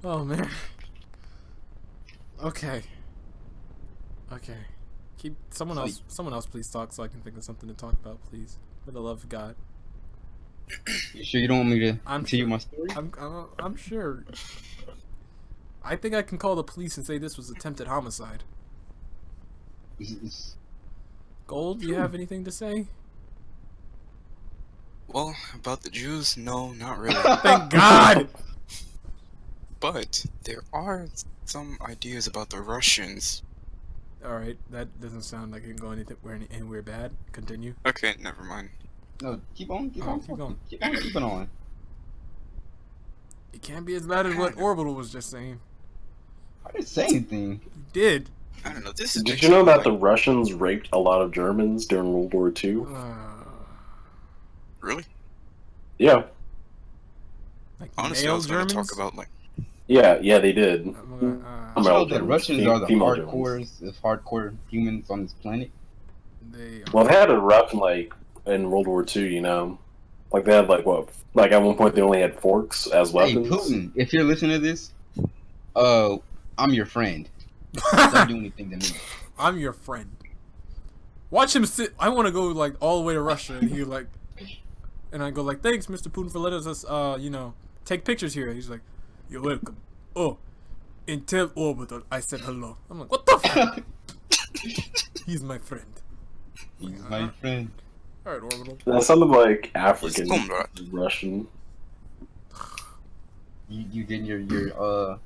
Oh, man. Okay. Okay. Keep someone else please talk so I can think of something to talk about, please. For the love of God. You sure you don't want me to I'm continue sure. my story? I'm sure. I think I can call the police and say this was attempted homicide. Gold, do you have anything to say? Well, about the Jews, no, not really. Thank God! But there are some ideas about the Russians. Alright, that doesn't sound like it can go anywhere bad. Continue. Okay, never mind. No, keep on, keep Oh, on, keep going. keep on, keeping on. It can't be as bad as what Orbital was just saying. I didn't say anything. You did. I don't know, this is Did you know that the Russians raped a lot of Germans during World War II? Really? Yeah. Like Honestly, I male was going to Germans? talk about, like... Yeah, they did. You Male know that Germans, Russians are the female Germans. hardcore humans on this planet. They Well, they had it rough in World War II, you know. Like they had like at one point they only had forks as weapons. Hey Putin, if you're listening to this, I'm your friend. Don't do anything to me. I'm your friend. Watch him sit. I want to go like all the way to Russia, and he like, and I go like, thanks, Mr. Putin, for letting us, take pictures here. He's like, you're welcome. Oh, Intel Orbital. I said hello. I'm like, what the fuck? He's my friend. He's my friend. All right, Orbital. That sounded like African, Comrade. Russian. You getting your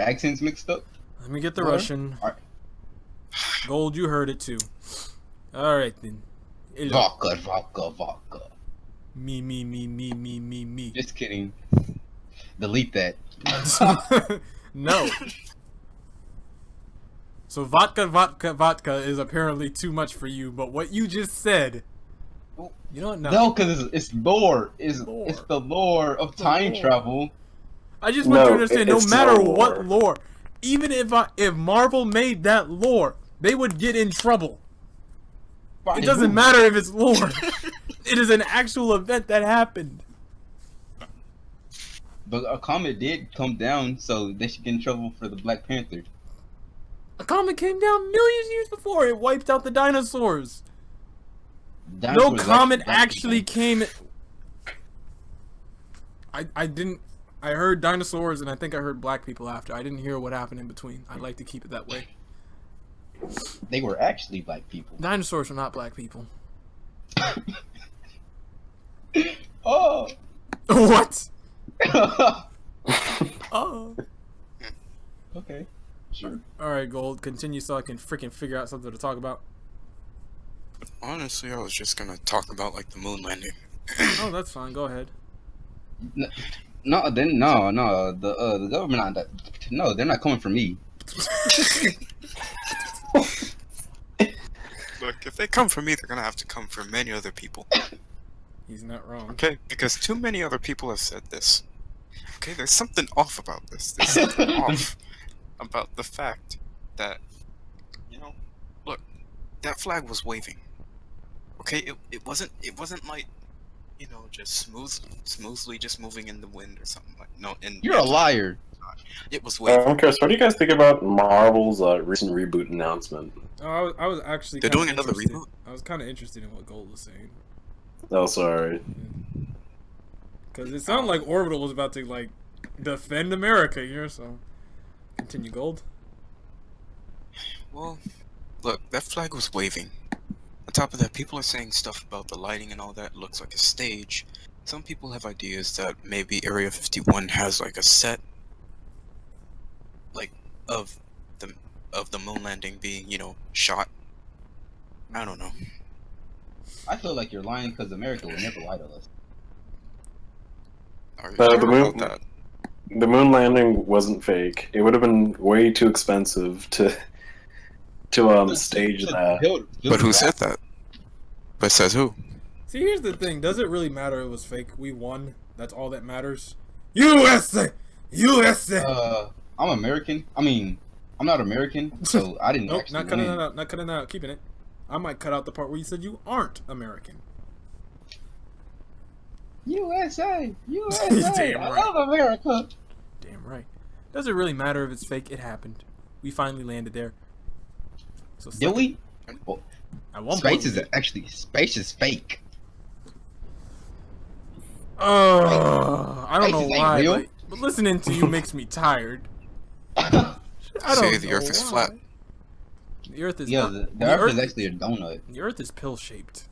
accents mixed up? Let me get the What? Russian. Alright. Gold, you heard it too. All right then. Hello. Vodka, vodka, vodka. Me. Just kidding. Delete that. No. So vodka is apparently too much for you, but what you just said, you know what? No, because it's lore. It's the lore of time lore. travel. I just want you to understand, no it's matter no what lore. lore, even if Marvel made that lore, they would get in trouble. It doesn't matter if it's lore. It is an actual event that happened. But a comet did come down, so they should get in trouble for the Black Panther. A comet came down millions of years before. It wiped out the dinosaurs. No Dinosaurs comet black actually people. came. I didn't. I heard dinosaurs, and I think I heard black people after. I didn't hear what happened in between. I'd like to keep it that way. They were actually black people. Dinosaurs are not black people. Oh. What? Oh. Okay. Sure. All right, Gold. Continue so I can freaking figure out something to talk about. Honestly, I was just going to talk about, like, the moon landing. Oh, that's fine. Go ahead. No, then no. The government not. No, they're not coming for me. Look, if they come for me, they're gonna have to come for many other people. He's not wrong. Okay, because too many other people have said this. Okay, there's something off about this. There's something off about the fact that, look, that flag was waving. Okay, it wasn't like, just smoothly just moving in the wind or something like. No, You're a liar. It was waving. I'm curious, what do you guys think about Marvel's recent reboot announcement? Oh, I was actually. They're doing another reboot? I was kind of interested in what Gold was saying. Oh, sorry. Because it sounded like Orbital was about to like defend America, so continue, Gold. Well, look, that flag was waving. On top of that, people are saying stuff about the lighting and all that. Looks like a stage. Some people have ideas that maybe Area 51 has like a set, like of the moon landing being, shot. I don't know. I feel like you're lying because America would never lie to us. Are you The sure moon- about that? The moon landing wasn't fake. It would have been way too expensive to stage that. But who said that? But says who? See, here's the thing. Does it really matter it was fake? We won. That's all that matters. USA! USA! I'm American. I mean, I'm not American, so I didn't Nope, actually not cutting win. that out. Not cutting that out. Keeping it. I might cut out the part where you said you aren't American. USA! USA! Damn I right. love America! Damn right. Does it really matter if it's fake? It happened. We finally landed there. So Did we? At one Space point, is actually space is fake. I don't know Space ain't why, real. but listening to you makes me tired. I don't Say the know Earth is why. flat. The Earth is Yeah, not. the Earth is actually a donut. The Earth is pill shaped.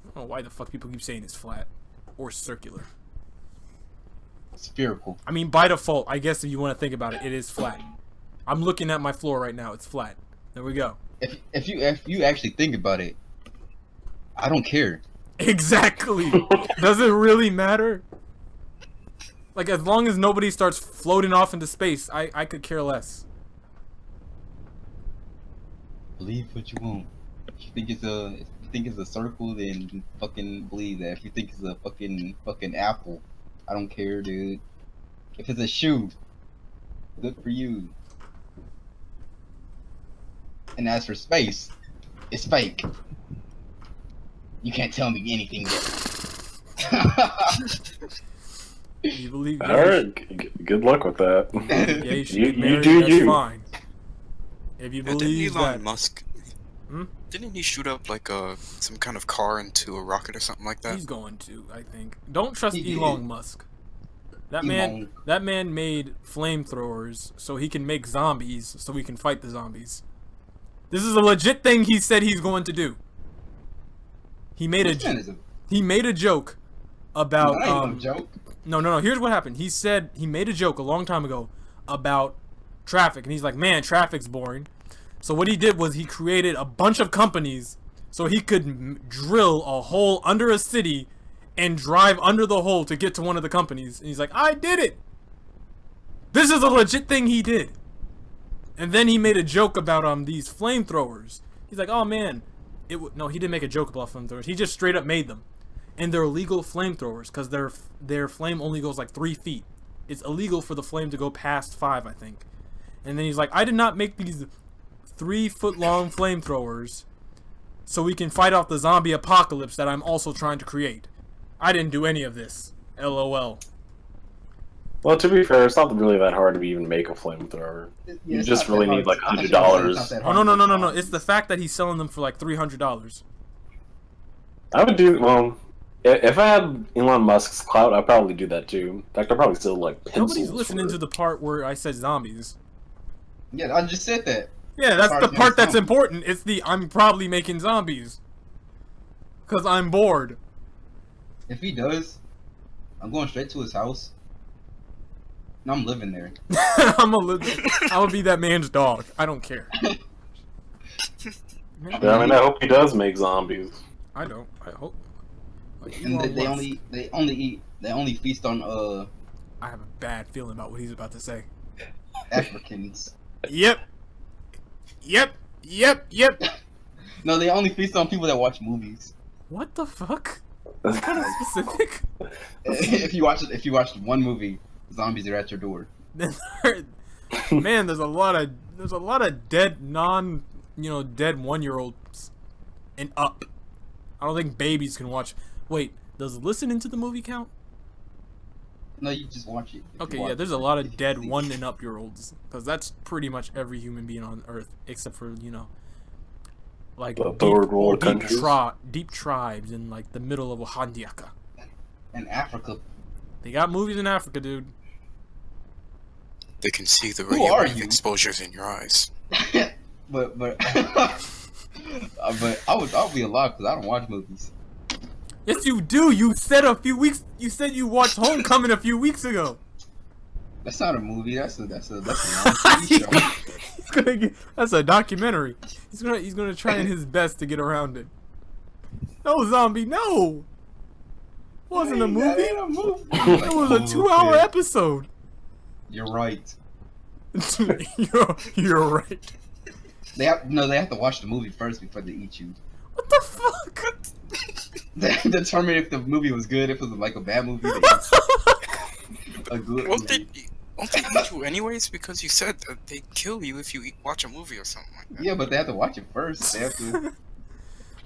I don't know why the fuck people keep saying it's flat or circular. Spherical. I mean, by default, I guess if you want to think about it, it is flat. I'm looking at my floor right now. It's flat. There we go. If you actually think about it, I don't care. Exactly. Does it really matter? Like, as long as nobody starts floating off into space, I could care less. Believe what you want. If you think it's a circle, then fucking believe that. If you think it's a fucking apple, I don't care, dude. If it's a shoe, good for you. And as for space, it's fake. You can't tell me anything different. You believe All right, good luck with that. gay should You- get you married, do that's you. fine. If you believe Didn't Elon that... Musk? Hmm? Didn't he shoot up like some kind of car into a rocket or something like that? He's going to, I think. Don't trust He Elon did. Musk. That Elon. man made flamethrowers so he can make zombies so we can fight the zombies. This is a legit thing he said he's going to do. He made This man is a joke about that ain't no joke. No. Here's what happened. He said he made a joke a long time ago about traffic, and he's like, "Man, traffic's boring." So what he did was he created a bunch of companies so he could drill a hole under a city and drive under the hole to get to one of the companies. And he's like, "I did it." This is a legit thing he did. And then he made a joke about these flamethrowers. He's like, "Oh man, no, he didn't make a joke about flamethrowers. He just straight up made them." And they're illegal flamethrowers because their flame only goes like 3 feet. It's illegal for the flame to go past 5, I think. And then he's like, "I did not make these 3-foot-long flamethrowers so we can fight off the zombie apocalypse that I'm also trying to create. I didn't do any of this. LOL." Well, to be fair, it's not really that hard to even make a flamethrower. You just really need like $100. Oh no! It's the fact that he's selling them for like $300. I would do well. If I had Elon Musk's clout, I'd probably do that too. In fact, I'd probably still like pencils. Nobody's listening for to it. the part where I said zombies. Yeah, I just said that. Yeah, that's the Parts part that's zombies. important. It's the I'm probably making zombies. Cause I'm bored. If he does, I'm going straight to his house. And I'm living there. I'm gonna be that man's dog. I don't care. Yeah, I mean, I hope he does make zombies. I don't. I hope. Like, And Elon they Musk. they only feast on I have a bad feeling about what he's about to say. Africans. Yep. Yep. Yep. Yep. No, they only feast on people that watch movies. What the fuck? Kind of specific. If you watch one movie, zombies are at your door. Man, there's a lot of dead dead 1-year-olds and up. I don't think babies can watch. Wait, does listening to the movie count? No, you just watch it. Okay, yeah, there's a lot of dead 1 and up year olds, because that's pretty much every human being on Earth, except for like deep tribes in like the middle of Wahandiaka. In Africa. They got movies in Africa, dude. They can see the Who are radioactive you? exposures in your eyes. but but I'll be alive because I don't watch movies. Yes, you do. You said you watched Homecoming a few weeks ago. That's not a movie. That's a TV show. That's a documentary. He's gonna try his best to get around it. No, zombie, no. It wasn't a movie. That ain't a movie. It was a 2-hour episode. You're right. You're right. They have to watch the movie first before they eat you. What the fuck? They determine if the movie was good. If it was like a bad movie, they a good Won't movie. they eat you anyways? Because you said that they kill you if you watch a movie or something like that. Yeah, but they have to watch it first. They have to.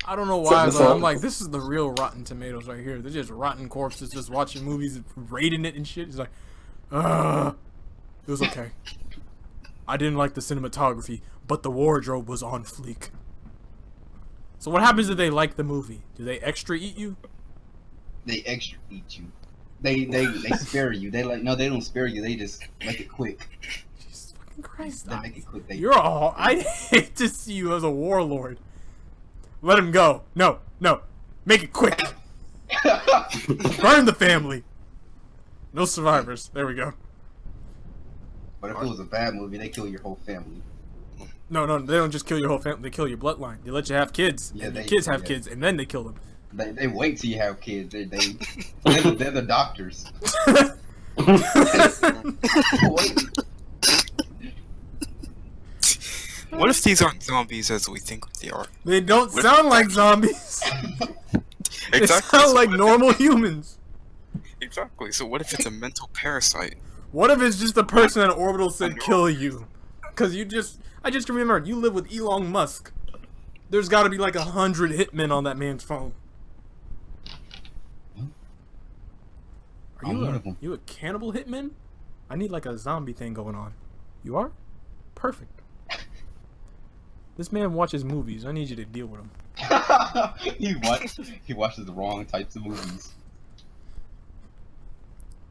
I don't know why, So- but I'm like, this is the real Rotten Tomatoes right here. They're just rotten corpses, just watching movies, and rating it and shit. It's like, it was okay. I didn't like the cinematography, but the wardrobe was on fleek. So what happens if they like the movie? Do they extra eat you? They extra eat you. They spare you. They don't spare you. They just make it quick. Jesus fucking Christ! They make it quick. I hate to see you as a warlord. Let him go. No, make it quick. Burn the family. No survivors. There we go. But if it was a bad movie, they kill your whole family. No, they don't just kill your whole family. They kill your bloodline. They let you have kids. Yeah, and your they- kids have yeah. kids, and then they kill them. They wait till you have kids. They're the doctors. Wait. What if these aren't zombies as we think they are? They don't sound like zombies. They Exactly. sound like normal humans. Exactly. So what if it's a mental parasite? What if it's just a person at Orbital said kill you? Because I just remembered, you live with Elon Musk. There's got to be like 100 hitmen on that man's phone. Are I'm one of them. you a cannibal hitman? I need like a zombie thing going on. You are? Perfect. This man watches movies. I need you to deal with him. He watches the wrong types of movies.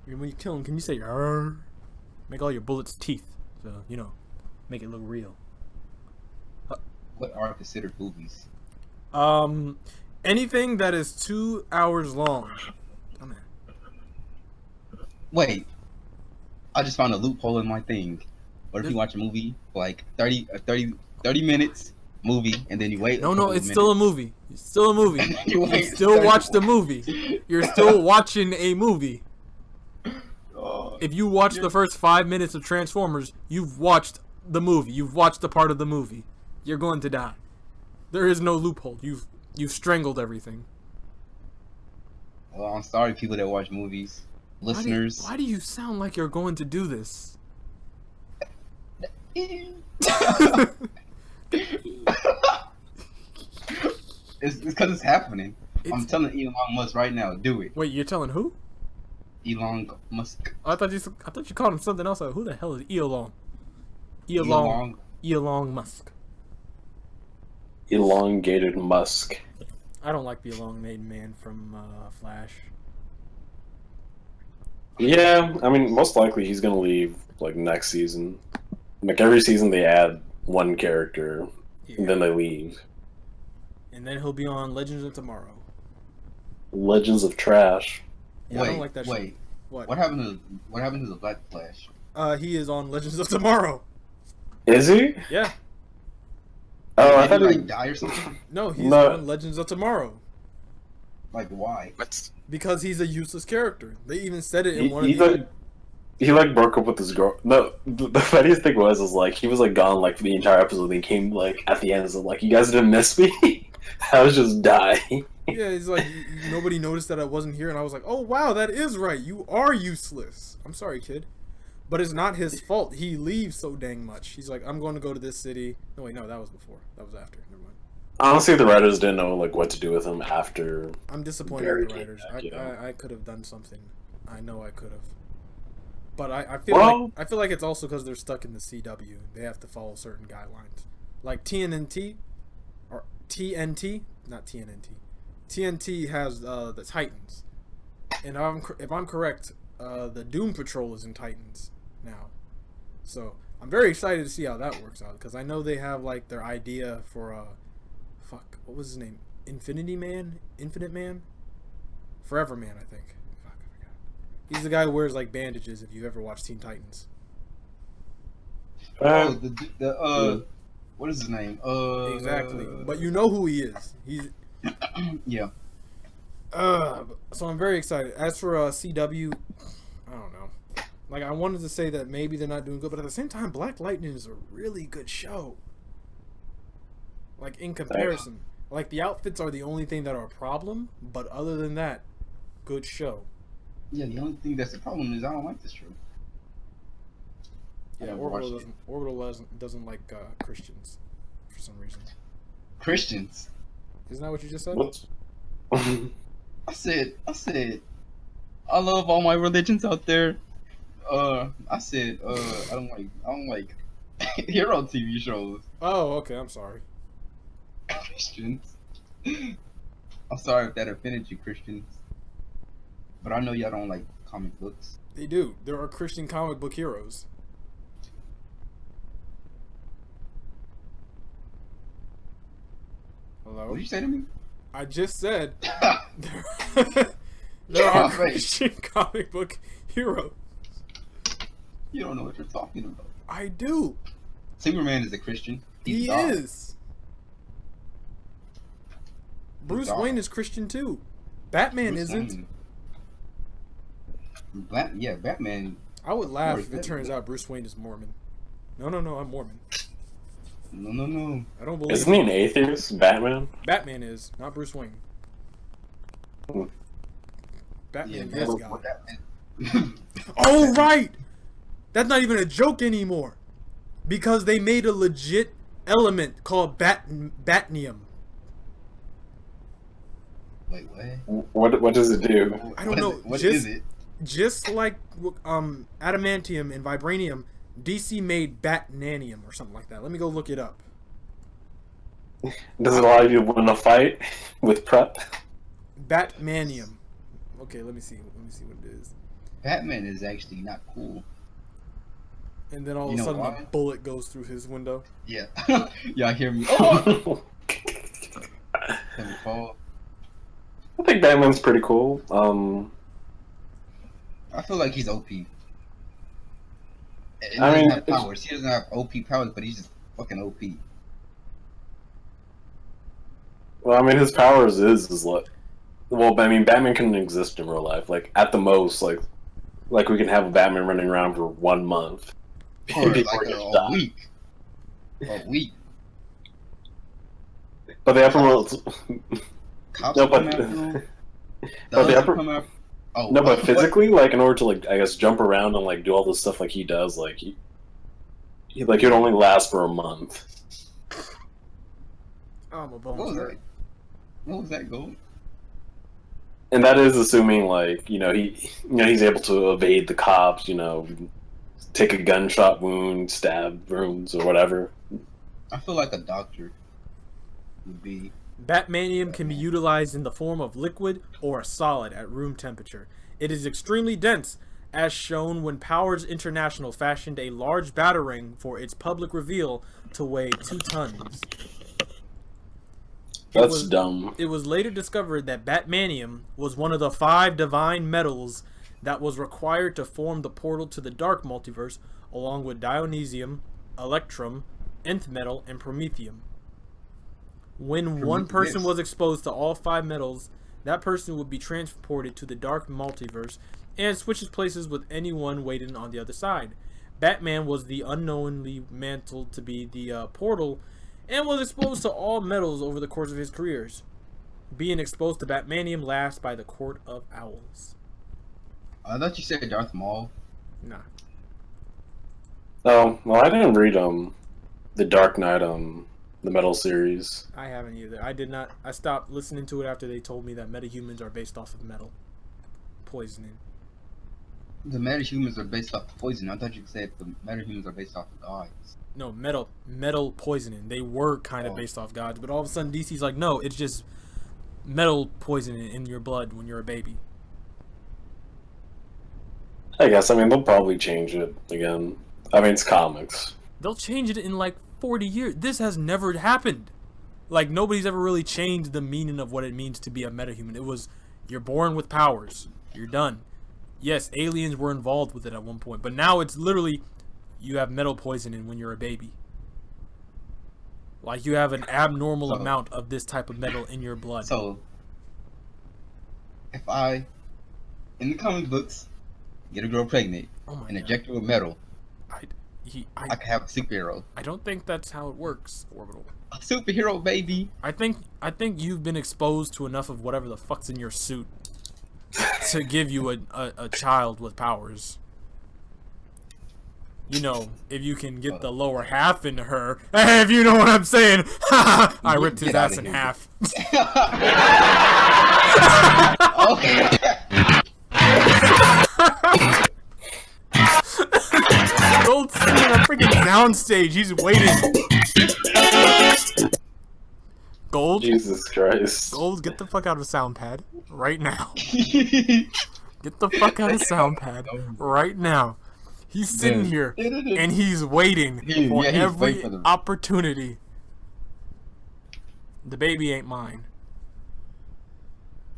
When you kill him, can you say "Arr"? Make all your bullets teeth, so make it look real. What are considered movies? Anything that is 2 hours long. Oh man. Wait, I just found a loophole in my thing. What if you watch a movie for like 30 minutes, movie, and then you wait? No, it's still a movie. It's still a movie. You You wait still 30 watch the movie. You're still watching a movie. Oh, If you watch the first 5 minutes of Transformers, you've watched the movie. You've watched the part of the movie. You're going to die. There is no loophole. You've strangled everything. well, I'm sorry, people that watch movies, listeners. Why do you sound like you're going to do this? It's because it's happening. I'm It's- telling Elon Musk right now, do it. Wait, you're telling who? Elon Musk. I thought you called him something else. Who the hell is Elon? Elon Musk. Elongated Musk. I don't like the elongated man from Flash. Yeah, I mean, most likely he's gonna leave like next season. Like every season they add one character, Yeah. and then they leave. And then he'll be on Legends of Tomorrow. Legends of Trash. Yeah, I don't like that shit. wait. What? What happened to the Black Flash? He is on Legends of Tomorrow. Is he? Yeah. Oh, I Did thought he he. like die or something? No, he's No. on Legends of Tomorrow. Like why? That's Because he's a useless character. They even said it in He, one of he the. like he like broke up with his girl. No, the funniest thing was like he was like gone like for the entire episode. And he came like at the end, so like you guys didn't miss me. I was just dying. Yeah, he's like, nobody noticed that I wasn't here, and I was like, oh wow, that is right. You are useless. I'm sorry, kid. But it's not his fault. He leaves so dang much. He's like, I'm going to go to this city. No, wait, no, that was before. That was after. Never mind. Honestly, the writers didn't know like what to do with him after. I'm disappointed Barry in the came writers. back, yeah. I could have done something. I know I could have. But I feel like it's also because they're stuck in the CW. They have to follow certain guidelines. Like TNT, or TNT, not TNNT. TNT has the Titans, and if I'm correct, the Doom Patrol is in Titans now. So I'm very excited to see how that works out, because I know they have like their idea for what was his name? Infinite Man, Forever Man, I think. Fuck, I forgot. He's the guy who wears like bandages. If you've ever watched Teen Titans. Oh, what is his name? Exactly, but you know who he is. He's yeah. So I'm very excited. As for CW, I don't know. Like, I wanted to say that maybe they're not doing good, but at the same time, Black Lightning is a really good show. Like, in comparison. Like, the outfits are the only thing that are a problem, but other than that, good show. Yeah, the only thing that's the problem is I don't like this show. Yeah, Orbital doesn't like Christians for some reason. Christians? Isn't that what you just said? What? I said, I love all my religions out there. I said, I don't like hero TV shows. Oh, okay, I'm sorry. Christians. I'm sorry if that offended you, Christians. But I know y'all don't like comic books. They do. There are Christian comic book heroes. Hello? What did you say to me? I just said there are Right. Christian comic book heroes. You don't know what you're talking about. I do. Superman is a Christian. He's He God. is. Bruce God. Wayne is Christian too. Batman Bruce isn't. Wayne. Batman. I would laugh Or if it is turns that- out Bruce Wayne is Mormon. No, I'm Mormon. No. I don't believe Isn't he an atheist, Batman? Batman is, not Bruce Wayne. Hmm. Batman Yeah, is man. God. Batman. Oh, right! That's not even a joke anymore. Because they made a legit element called Batnium. Wait, what? What does it do? I don't know. What is it? Just like adamantium and vibranium, DC made Batnanium or something like that. Let me go look it up. Does it allow you to win a fight with prep? Batmanium. Okay, let me see what it is. Batman is actually not cool. And then all of You a know sudden why? a bullet goes through his window. Yeah. Y'all hear me? Oh! Can we fall? I think Batman's pretty cool. I feel like he's OP. He I doesn't mean, have powers. He doesn't have OP powers, but he's just fucking OP. Well, I mean, his powers is like, well, I mean, Batman can exist in real life. Like at the most, like we can have a Batman running around for 1 month Or before like he gets a shot. week. A week. But the upper world, Cops no, come but after him. but the Thugs upper, come after. Oh, no, but what? physically, like in order to like I guess jump around and like do all this stuff like he does, like he like he'd only last for a month. Oh, my What bones was hurt. that? What was that goal? And that is assuming like he's able to evade the cops, take a gunshot wound, stab wounds or whatever. I feel like a doctor would be. Batmanium can be utilized in the form of liquid or a solid at room temperature. It is extremely dense, as shown when Powers International fashioned a large batarang for its public reveal to weigh 2 tons. That's dumb. It was later discovered that Batmanium was one of the 5 divine metals that was required to form the portal to the Dark Multiverse, along with Dionysium, Electrum, Nth Metal, and Promethium. When one person was exposed to all 5 metals, that person would be transported to the dark multiverse and switches places with anyone waiting on the other side. Batman was the unknowingly mantled to be the portal and was exposed to all metals over the course of his careers. Being exposed to Batmanium last by the Court of Owls. I thought you said Darth Maul. Nah. Oh, well, I didn't read the Dark Knight the Metal series. I haven't either. I did not. I stopped listening to it after they told me that metahumans are based off of metal poisoning. The metahumans are based off of poison. I thought you said the metahumans are based off of gods. No, metal poisoning. They were kind of based off gods, but all of a sudden DC's like, no, it's just metal poisoning in your blood when you're a baby. I guess. I mean, they'll probably change it again. I mean, it's comics. They'll change it in like 40 years. This has never happened. Like, nobody's ever really changed the meaning of what it means to be a metahuman. It was, you're born with powers. You're done. Yes, aliens were involved with it at one point, but now it's literally, you have metal poisoning when you're a baby. Like, you have an abnormal amount of this type of metal in your blood. So, if I, in the comic books, get a girl pregnant and inject her with metal, I could have a superhero. I don't think that's how it works, Orbital. A superhero, baby. I think you've been exposed to enough of whatever the fuck's in your suit to give you a child with powers. You know, if you can get the lower half into her, if you know what I'm saying. I ripped his ass in half. Okay. Gold's sitting on a freaking soundstage. He's waiting. Gold. Jesus Christ. Gold, get the fuck out of SoundPad right now. Get the fuck out of SoundPad right now. He's sitting here and he's waiting for every opportunity. The baby ain't mine.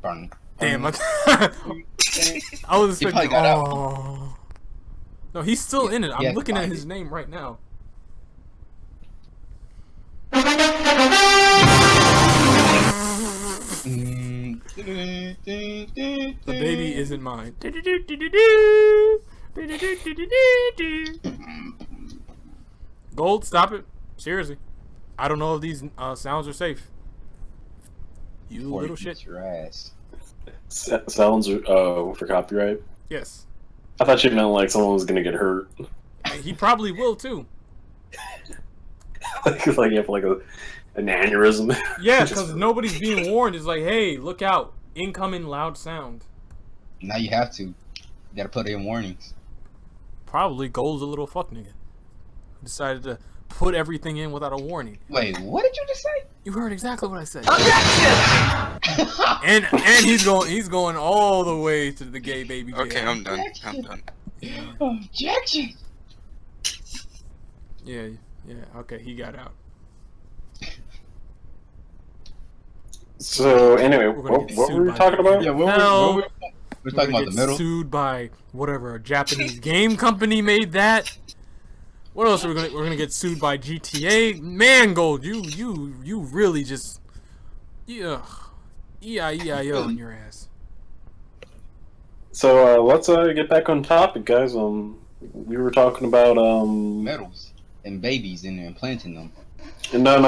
Damn, I was expecting. Oh. No, he's still in it. I'm looking at his name right now. The baby isn't mine. Gold, stop it. Seriously. I don't know if these sounds are safe. You little shit. Your ass. Sounds for copyright? Yes. I thought you meant like someone was gonna get hurt. He probably will too. like you have like an aneurysm. Yeah, because nobody's being warned. It's like, hey, look out. Incoming loud sound. Now you have to. You gotta put in warnings. Probably Gold's a little fuck nigga. Decided to put everything in without a warning. Wait, what did you just say? You heard exactly what I said. and he's going all the way to the gay baby. Okay, I'm done. I'm done. Yeah. Objection. Yeah. Okay, he got out. So anyway, what were we talking about? Yeah, we're talking about the middle. Sued by whatever a Japanese game company made that. What else are we're gonna get sued by J.T.A. Man, Gold, you really just E-I-E-I-O in your ass. So let's get back on topic, guys. We were talking about metals and babies and implanting them. No.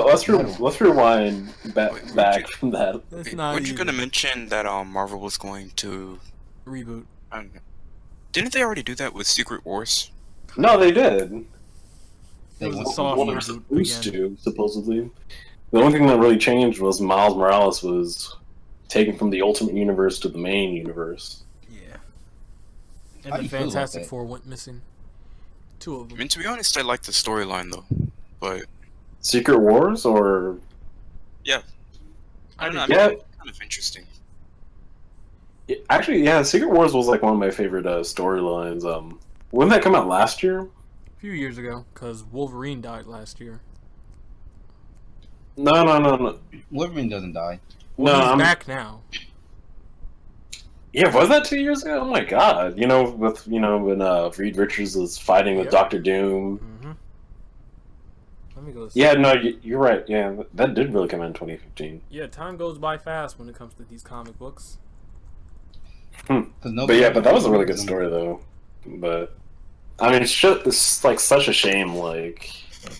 Let's rewind back from that. Weren't you gonna mention that Marvel was going to reboot? Didn't they already do that with Secret Wars? No, they did. It was a soft reboot supposed to, supposedly. The only thing that really changed was Miles Morales was taken from the Ultimate Universe to the main universe. Yeah. And the Fantastic Four went missing. 2 of them. I mean, to be honest, I like the storyline though, but Secret Wars or yeah, I don't know. Yeah, kind of interesting. Actually, yeah, Secret Wars was like one of my favorite storylines. When did that come out? Last year? A few years ago, because Wolverine died last year. No. Wolverine doesn't die. Well, no, he's back now. Yeah, was that 2 years ago? Oh my god! When Reed Richards was fighting with Doctor Doom. Mm-hmm. Let me go. Yeah, no, you're right. Yeah, that did really come out in 2015. Yeah, time goes by fast when it comes to these comic books. But that was a really good story though. But I mean, it's like such a shame. Like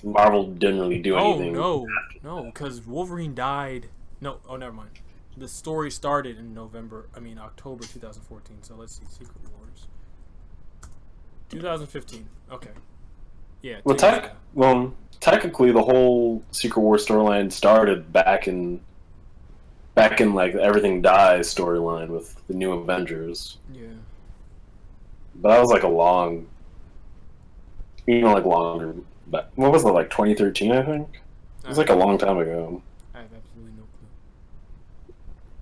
Marvel didn't really do anything. Oh no, because Wolverine died. No, oh never mind. The story started in October 2014. So let's see, Secret Wars. 2015. Okay. Yeah. Technically, the whole Secret Wars storyline started back in like Everything Dies storyline with the New Avengers. Yeah. But that was like a long, longer. What was it, like 2013? I think it was like a long time ago. I have absolutely no clue.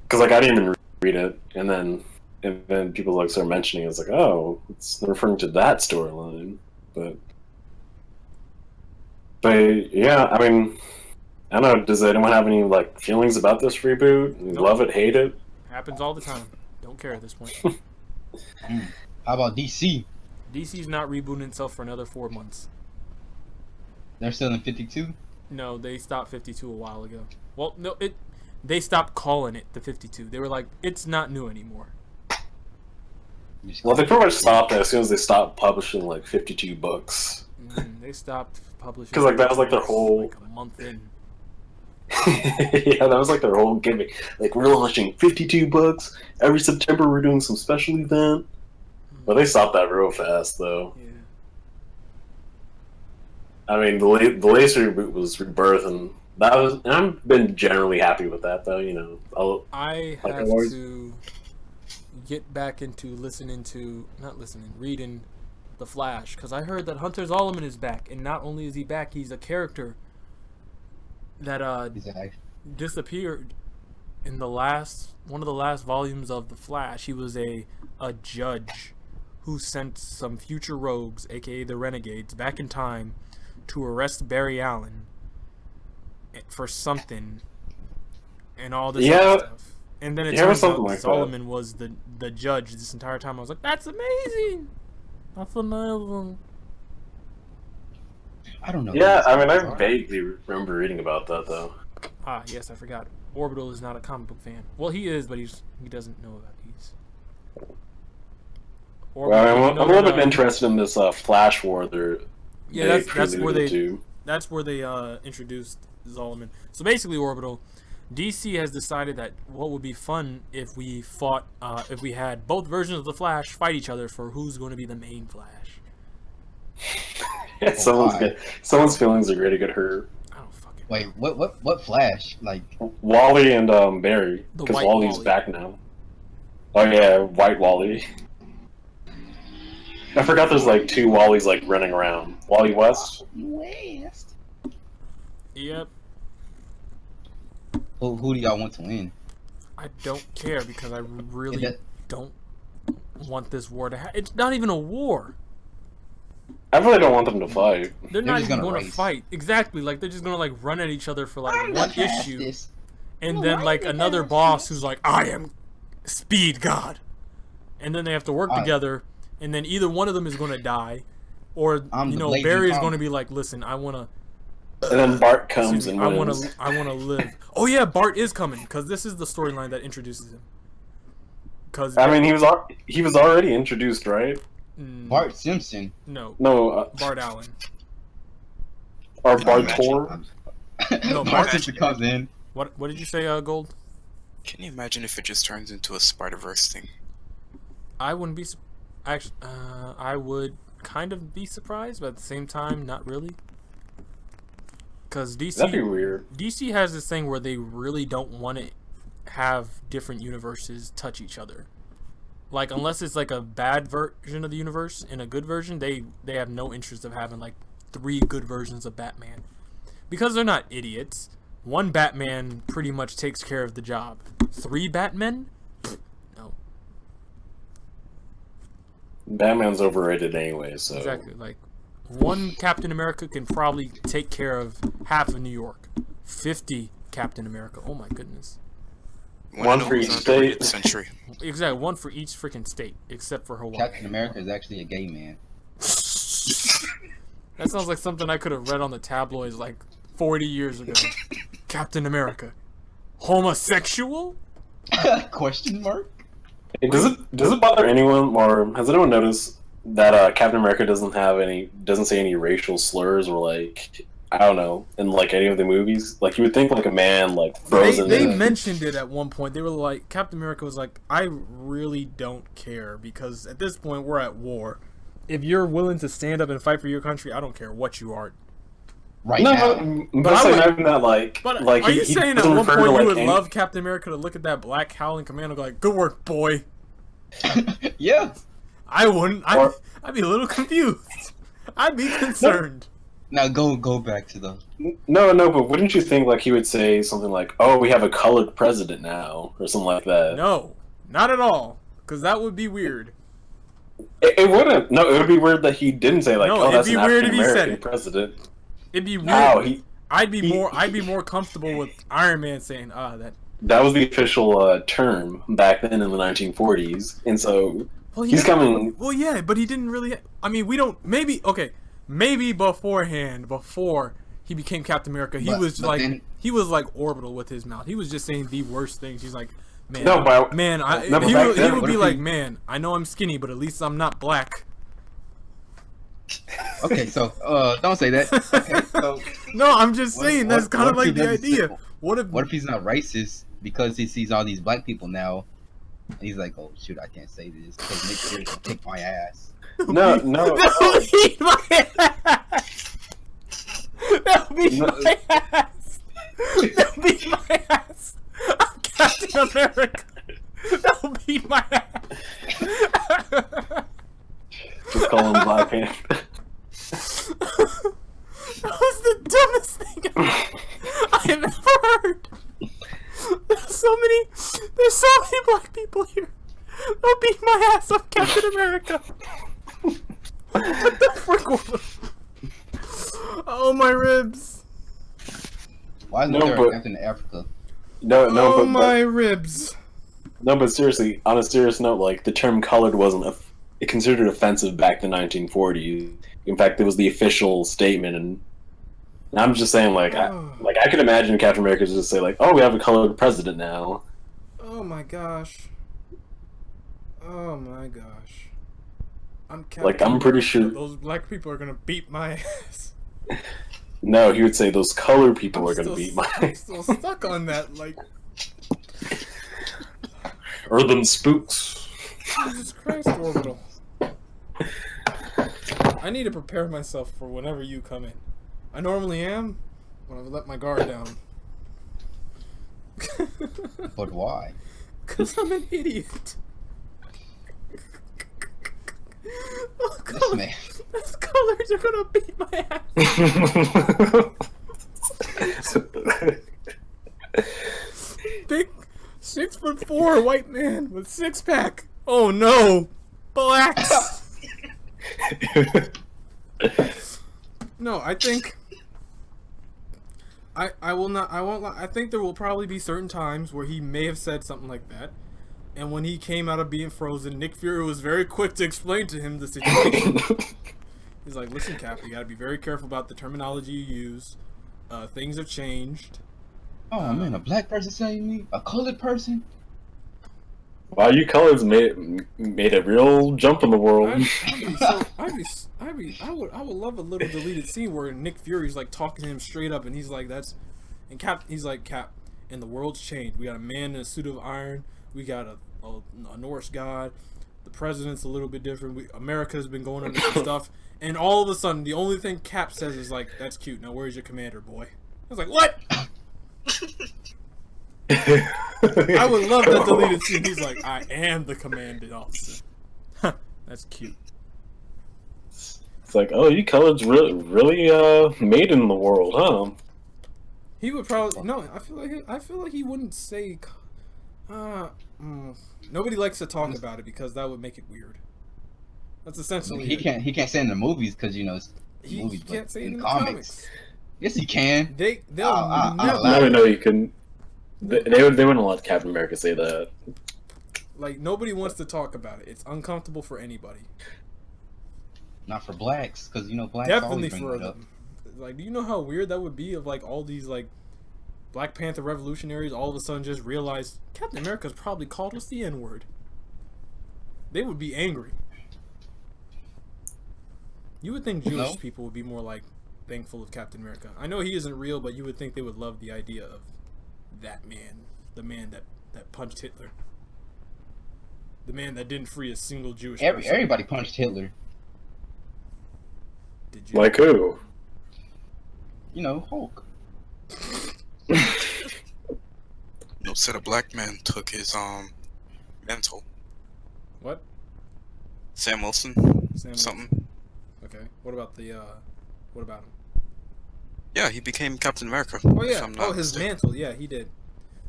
Because like I didn't even read it, and then people like started mentioning it. It's like, oh, it's referring to that storyline, but yeah, I mean, I don't know. Does anyone have any like feelings about this reboot? Nope. Love it, hate it? Happens all the time. Don't care at this point. How about DC? DC's not rebooting itself for another 4 months. They're still in 52? No, they stopped 52 a while ago. Well, no, they stopped calling it the 52. They were like, it's not new anymore. Well, they pretty much stopped as soon as they stopped publishing like 52 books. They stopped publishing. Because like that was like their whole like a month in. Yeah, that was like their whole gimmick. Like, we're launching 52 books every September. We're doing some special event. But they stopped that real fast, though. Yeah. I mean, the latest reboot was Rebirth, and I've been generally happy with that, though. You know, I have to get back into reading The Flash, because I heard that Hunter Zolomon is back, and not only is he back, he's a character that disappeared in one of the last volumes of The Flash. He was a judge who sent some future rogues, aka the Renegades, back in time to arrest Barry Allen for something and all this other stuff. And then it turns out Zolomon was the judge this entire time. I was like, that's amazing! That's amazing. I don't know. Yeah, I mean, I vaguely remember reading about that, though. Ah, yes, I forgot. Orbital is not a comic book fan. Well, he is, but he doesn't know about these. Well, I'm a little bit interested in this Flash War. That's where they introduced Zolomon. So basically, Orbital, DC has decided that what would be fun if we had both versions of the Flash fight each other for who's going to be the main Flash. Yeah, someone's feelings are going to get hurt. I don't fucking Wait, what Flash? Like Wally and Barry, because Wally's Wally. back now. Oh yeah, White Wally. I forgot there's like two Wallys like running around. Wally West. Yep. Who do y'all want to win? I don't care because I really don't want this war to it's not even a war. I really don't want them to fight. They're not even going to fight. Exactly. Like, they're just going to, like, run at each other for, like, one issue. And then, like, another boss who's like, I am Speed God. And then they have to work together. And then either one of them is going to die. Or, Barry is going to be like, listen, I want to... And then Bart comes and wins. I want to live. Oh, yeah, Bart is coming. Because this is the storyline that introduces him. I mean, he was already introduced, right? Bart Simpson. No, Bart Allen. Or Bart Thor. No, Bart Simpson comes in. What did you say, Gold? Can you imagine if it just turns into a Spider-Verse thing? I wouldn't be. Actually, I would kind of be surprised, but at the same time, not really. Because That'd be weird. DC has this thing where they really don't want to have different universes touch each other. Like, unless it's like a bad version of the universe and a good version, they have no interest of having like 3 good versions of Batman. Because they're not idiots. One Batman pretty much takes care of the job. 3 Batmen? No. Batman's overrated anyway, so... Exactly. Like, one Captain America can probably take care of half of New York. 50 Captain America. Oh my goodness. One for each state. Century. Exactly, one for each freaking state, except for Hawaii. Captain America is actually a gay man. That sounds like something I could have read on the tabloids like 40 years ago. Captain America, homosexual? Question mark? Hey, does it bother anyone, or has anyone noticed that Captain America doesn't say any racial slurs, or like, I don't know, in like any of the movies? Like, you would think like a man like frozen. They mentioned it at one point. They were like, Captain America was like, I really don't care because at this point we're at war. If you're willing to stand up and fight for your country, I don't care what you are. Right now. But I'm saying that like, but like are you saying at one point you would love Captain America to look at that black howling commando and go like, good work, boy? Yeah. I wouldn't. I'd be a little confused. I'd be concerned. Now go back to the... No, but wouldn't you think like he would say something like, oh, we have a colored president now, or something like that? No, not at all, because that would be weird. It wouldn't. No, it would be weird that he didn't say like, no, oh, that's it'd be an weird if he said African-American it. president. It'd be weird. No, I'd be more comfortable with Iron Man saying, that. That was the official term back then in the 1940s, and so he's coming. Well, yeah, but he didn't really. I mean, we don't. Maybe beforehand, before he became Captain America, he was like Orbital with his mouth. He was just saying the worst things. He's like, man, he would be like, man, I know I'm skinny, but at least I'm not black. Okay, so don't say that. Okay, so no, I'm just saying that's kind of like the idea. What if he's not racist because he sees all these black people now? And he's like, oh shoot, I can't say this because Nick Fury will kick my ass. No. That'll beat my ass. That'll beat my ass. That'll beat my ass. I'm Captain America. That'll beat my ass. Just call him Black Panther. That was the dumbest thing I have ever heard. There's so many black people here. They'll beat my ass. I'm Captain America. What the frick? Oh, my ribs. Why is there a Captain Africa? No, my ribs. No, but seriously, on a serious note, like the term "colored" wasn't considered offensive back in the 1940s. In fact, it was the official statement, and I'm just saying, like, I could imagine Captain America just say, like, "Oh, we have a colored president now." Oh my gosh. Oh my gosh. I'm pretty sure those black people are gonna beat my ass. No, he would say those colored people are gonna beat my ass. I'm still stuck on that, like. Urban spooks. Jesus Christ, Orbital. I need to prepare myself for whenever you come in. I normally am, but I've let my guard down. But why? Because I'm an idiot. Those colors are gonna beat my ass. Big 6'4" white man with 6-pack. Oh no, blacks. No, I think I will not. I won't. I think there will probably be certain times where he may have said something like that, and when he came out of being frozen, Nick Fury was very quick to explain to him the situation. He's like, "Listen, Cap, you got to be very careful about the terminology you use. Things have changed." Oh man, a black person saying me, a colored person. Wow, you colors made a real jump in the world. I would love a little deleted scene where Nick Fury's like talking to him straight up, and he's like, he's like, Cap, and the world's changed. We got a man in a suit of iron. We got a Norse god. The president's a little bit different. America's been going under some stuff, and all of a sudden, the only thing Cap says is like, "That's cute. Now where's your commander, boy?" I was like, "What?" I would love that deleted scene. He's like, "I am the commanding officer." That's cute. It's like, oh, you colors really made in the world, huh? He would probably I feel like he wouldn't say. Nobody likes to talk about it because that would make it weird. That's essentially he can't say in the movies because it's movies, he can't say it in the comics. Yes, he can. They'll never. No, you couldn't. They wouldn't let Captain America say that. Like, nobody wants to talk about it. It's uncomfortable for anybody. Not for blacks, because you know blacks Definitely always bring for that up. like, do you know how weird that would be if like all these like Black Panther revolutionaries all of a sudden just realized Captain America's probably called us the N-word? They would be angry. You would think Jewish people would be more like thankful of Captain America. I know he isn't real, but you would think they would love the idea of that man, the man that punched Hitler, the man that didn't free a single Jewish person. Everybody punched Hitler. Did you? Like who? You know, Hulk. No, said a black man took his mantle. What? Sam Wilson. Sam Something. Okay. What about him? Yeah, he became Captain America. Oh if yeah. I'm not Oh, his mistaken. mantle. Yeah, he did.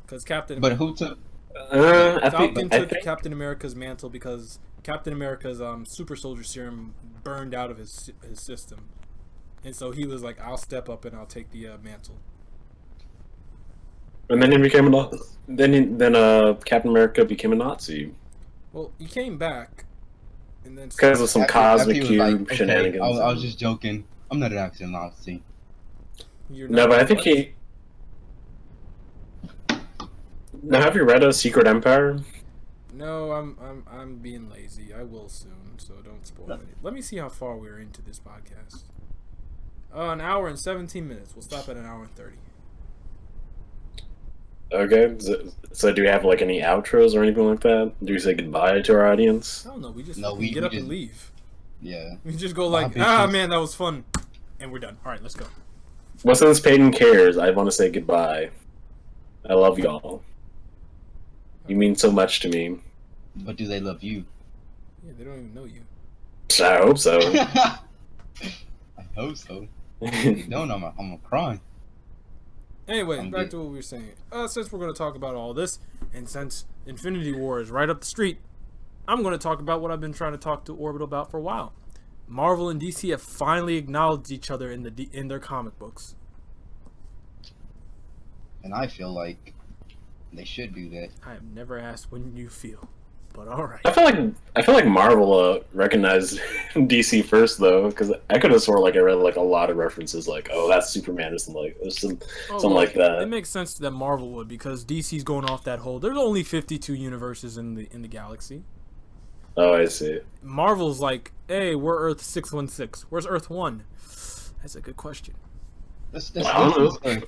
Because Captain. But who took? Falcon took Captain America's mantle because Captain America's super soldier serum burned out of his system, and so he was like, "I'll step up and I'll take the mantle." And then he became a Nazi. Then Captain America became a Nazi Well, he came back, and then because of some cosmic he was like, cube okay, shenanigans. I was just joking. I'm not actually a Nazi. You're No, not- but I think what? he. Now, have you read A Secret Empire? No, I'm being lazy. I will soon, so don't spoil it. Let me see how far we're into this podcast. An hour and 17 minutes. We'll stop at an hour and 30. Okay, so do we have like any outros or anything like that? Do we say goodbye to our audience? I don't know. We just No, fucking we get up just- and leave. Yeah. We just go Bye, like, bitches. man, that was fun, and we're done. All right, let's go. Well, since Peyton cares, I want to say goodbye. I love y'all. You mean so much to me. But do they love you? Yeah, they don't even know you. I hope so. I hope so. If they don't, I'm a crying. Anyway, I'm back good. to what we were saying. Since we're going to talk about all this, and since Infinity War is right up the street, I'm going to talk about what I've been trying to talk to Orbital about for a while. Marvel and DC have finally acknowledged each other in their comic books. And I feel like they should do that. I have never asked when you feel, but all right. I feel like Marvel recognized DC first though, because I could have swore like I read like a lot of references like, oh, that's Superman or something like something like that. It makes sense that Marvel would because DC's going off that whole. There's only 52 universes in the galaxy. Oh, I see. Marvel's like, hey, we're Earth 616. Where's Earth 1? That's a good question. That's I don't know. Earth.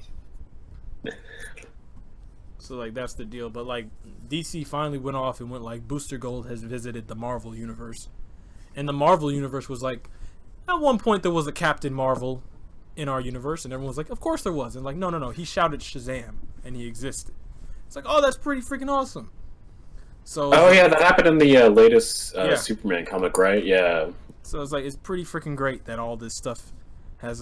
So like that's the deal. But like DC finally went off and went like Booster Gold has visited the Marvel universe, and the Marvel universe was like, at one point there was a Captain Marvel in our universe, and everyone was like, of course there was, and like no, he shouted Shazam and he existed. It's like, oh, that's pretty freaking awesome. So Oh yeah, that happened in the latest Yeah. Superman comic, right? Yeah. So it's like it's pretty freaking great that all this stuff has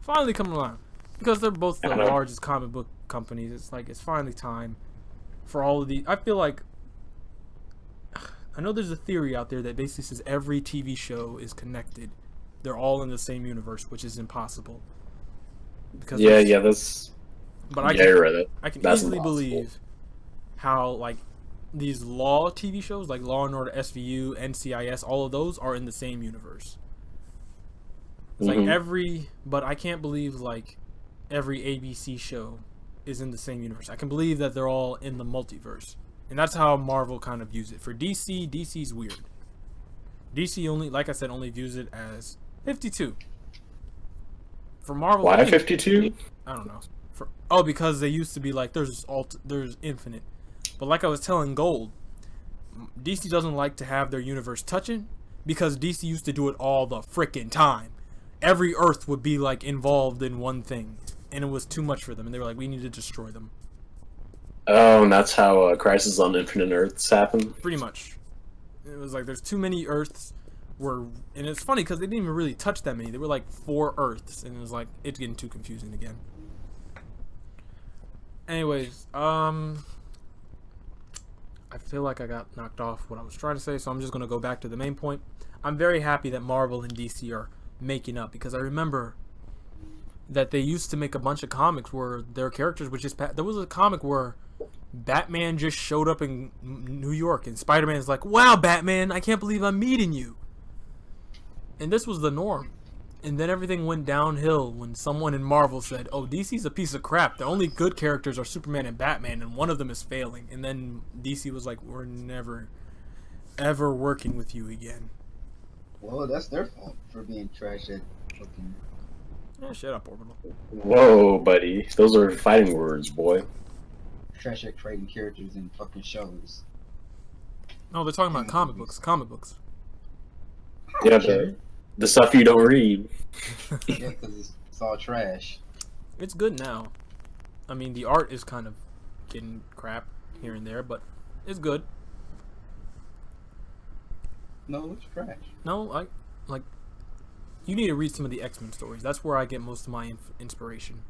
finally come along because they're both the I know. largest comic book companies. It's like it's finally time for all of the. I feel like I know there's a theory out there that basically says every TV show is connected. They're all in the same universe, which is impossible. Because That's. But I Yeah, I read it. can That's easily impossible. believe how like these law TV shows like Law and Order SVU, NCIS, all of those are in the same universe. It's like Mhm. but I can't believe like every ABC show is in the same universe. I can believe that they're all in the multiverse. And that's how Marvel kind of views it. For DC's weird. DC only, like I said, only views it as 52. For Marvel, I Why think- 52? I don't know. Because they used to be like there's infinite, but like I was telling Gold, DC doesn't like to have their universe touching because DC used to do it all the frickin' time. Every Earth would be like involved in one thing, and it was too much for them, and they were like, we need to destroy them. Oh, and that's how Crisis on Infinite Earths happened. Pretty much, it was like there's too many Earths. And it's funny because they didn't even really touch that many. There were like 4 Earths, and it was like it's getting too confusing again. Anyways, I feel like I got knocked off what I was trying to say, so I'm just going to go back to the main point. I'm very happy that Marvel and DC are making up because I remember that they used to make a bunch of comics where their characters would just... There was a comic where Batman just showed up in New York and Spider-Man's like, wow, Batman, I can't believe I'm meeting you. And this was the norm. And then everything went downhill when someone in Marvel said, "Oh, DC's a piece of crap. The only good characters are Superman and Batman, and one of them is failing." And then DC was like, "We're never, ever working with you again." Well, that's their fault for being trash at fucking. Yeah, shut up, Orbital. Whoa, buddy. Those are fighting words, boy. Trash at creating characters in fucking shows. No, they're talking about comic books. Comic books. Yeah, the stuff you don't read. Yeah, because it's all trash. It's good now. I mean, the art is kind of getting crap here and there, but it's good. No, it's trash. No, you need to read some of the X-Men stories. That's where I get most of my inspiration.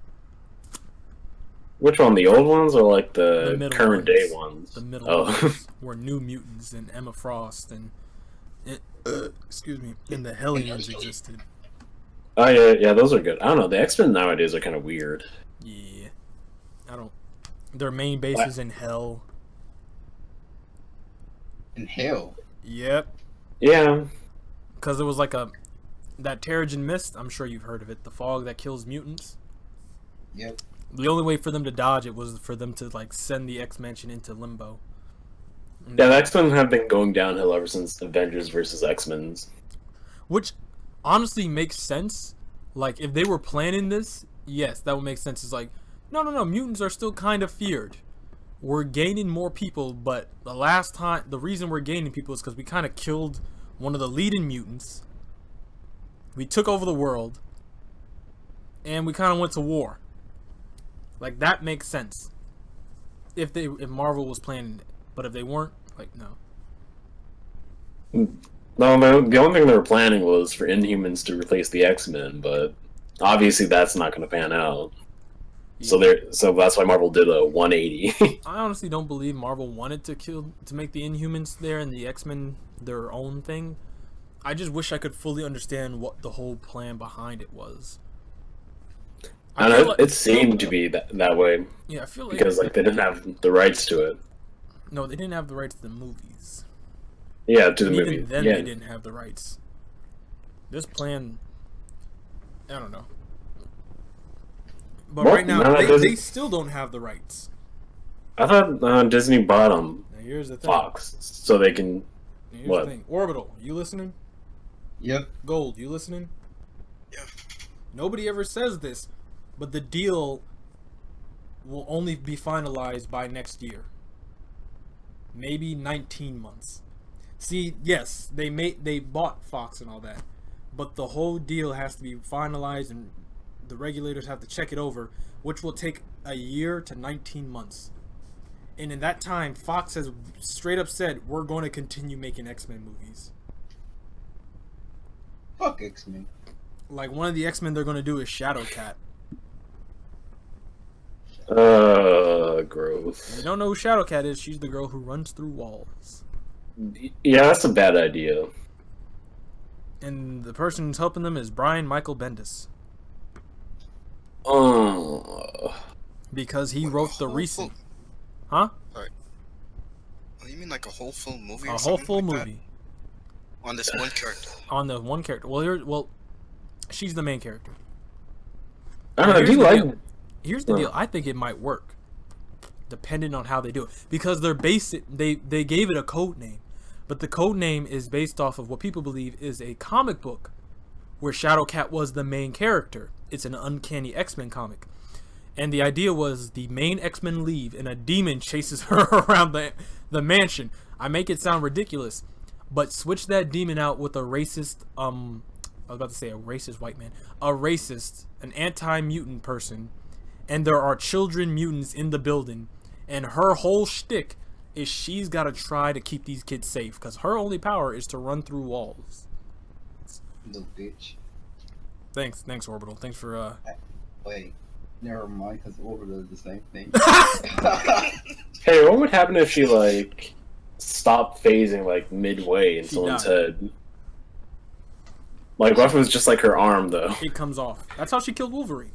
Which one? The old ones or like the middle current ones. day ones? The middle Oh. ones were New Mutants and Emma Frost and excuse me, and the Hellions existed. Oh yeah, those are good. I don't know. The X-Men nowadays are kind of weird. Yeah, I don't. Their main base is in Hell. In hell. Yep, Yeah. because it was like that Terrigen Mist. I'm sure you've heard of it. The fog that kills mutants. Yep. The only way for them to dodge it was for them to like send the X-Mansion into limbo. Yeah, the X-Men have been going downhill ever since Avengers versus X-Men's. Which honestly makes sense. Like, if they were planning this, yes, that would make sense. It's like, no, mutants are still kind of feared. We're gaining more people, but the reason we're gaining people is because we kind of killed one of the leading mutants. We took over the world. And we kind of went to war. Like, that makes sense. If Marvel was planning it. But if they weren't, like, no. No, the only thing they were planning was for Inhumans to replace the X-Men, but obviously that's not going to pan out. Yeah. So that's why Marvel did a 180. I honestly don't believe Marvel wanted to make the Inhumans there and the X-Men their own thing. I just wish I could fully understand what the whole plan behind it was. And it seemed to be that way. Yeah, I feel like because like they didn't have the rights to it. No, they didn't have the rights to the movies. Yeah, to the And movie. even then, yeah. they didn't have the rights. This plan, I don't know. But Well, right now, they still don't have the rights. I thought Disney bought them, Now here's the thing. Fox, so they can. Here's what? the thing. Orbital, you listening? Yep. Gold, you listening? Yeah. Nobody ever says this, but the deal will only be finalized by next year. Maybe 19 months. See, yes, they bought Fox and all that, but the whole deal has to be finalized and the regulators have to check it over, which will take a year to 19 months. And in that time, Fox has straight up said, we're going to continue making X-Men movies. Fuck X-Men. Like, one of the X-Men they're going to do is Shadowcat. Gross. If you don't know who Shadowcat is, she's the girl who runs through walls. Yeah, that's a bad idea. And the person who's helping them is Brian Michael Bendis. Because he wrote the recent... Huh? Oh, you mean like a whole full movie A or whole something full like movie. that? On this one character. On the one character. Well, she's the main character. I don't know. Here's Do you the like? deal. Here's the deal. I think it might work, depending on how they do it, because they gave it a code name, but the code name is based off of what people believe is a comic book, where Shadowcat was the main character. It's an Uncanny X-Men comic, and the idea was the main X-Men leave and a demon chases her around the mansion. I make it sound ridiculous, but switch that demon out with a racist I was about to say a racist white man, an anti-mutant person. And there are children mutants in the building. And her whole shtick is she's got to try to keep these kids safe. Because her only power is to run through walls. Little bitch. Thanks, Orbital. Thanks for, Wait. Never mind, because Orbital is the same thing. Hey, what would happen if she, like, stopped phasing, like, midway in someone's head? Like, what if it was just, like, her arm, though? It comes off. That's how she killed Wolverine.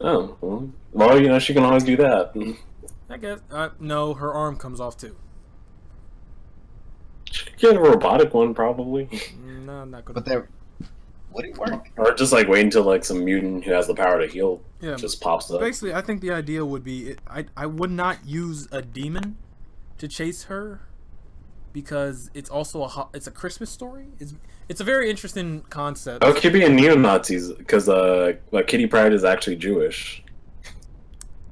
Oh, well, you know, she can always do that. I guess. No, her arm comes off, too. get a robotic one probably, No, I'm not gonna. But that would it work? or just like wait until like some mutant who has the power to heal Yeah, just pops up. basically, I think the idea would be I would not use a demon to chase her because it's also it's a Christmas story. It's a very interesting concept. Oh, it could be a neo-Nazis because Kitty Pryde is actually Jewish.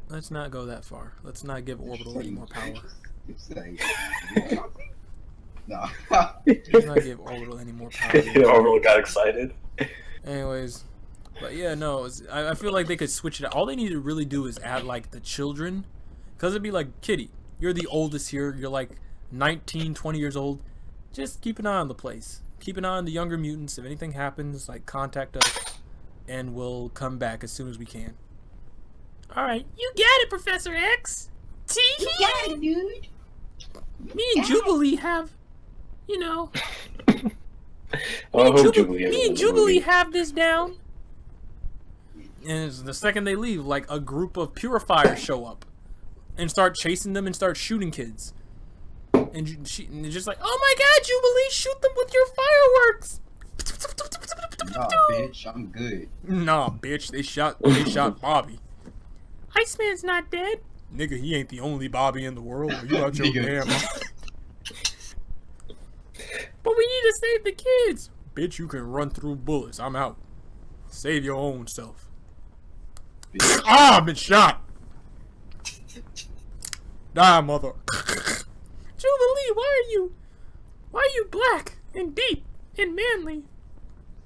Let's not go that far. Let's not give Orbital any more power. No. Let's not give Orbital any more power. Orbital got excited. Anyways, but yeah, no, I feel like they could switch it out. All they need to really do is add like the children, because it'd be like, Kitty, you're the oldest here. You're like 19, 20 years old. Just keep an eye on the place. Keep an eye on the younger mutants. If anything happens, like contact us, and we'll come back as soon as we can. All right, you got it, Professor X. You got it, dude. Me and Jubilee have, you know. Well, I hope Jubilee is Me in and the Jubilee movie. have this down. And the second they leave, like a group of purifiers show up and start chasing them and start shooting kids. And it's just like, oh my God, Jubilee, shoot them with your fireworks. Nah, bitch, I'm good. Nah, bitch, they shot Bobby. Iceman's not dead. Nigga, he ain't the only Bobby in the world. You out your Nigga. damn mind. But we need to save the kids. Bitch, you can run through bullets. I'm out. Save your own self. Bitch. Ah, I've been shot. Die, mother. Jubilee, why are you black and deep and manly?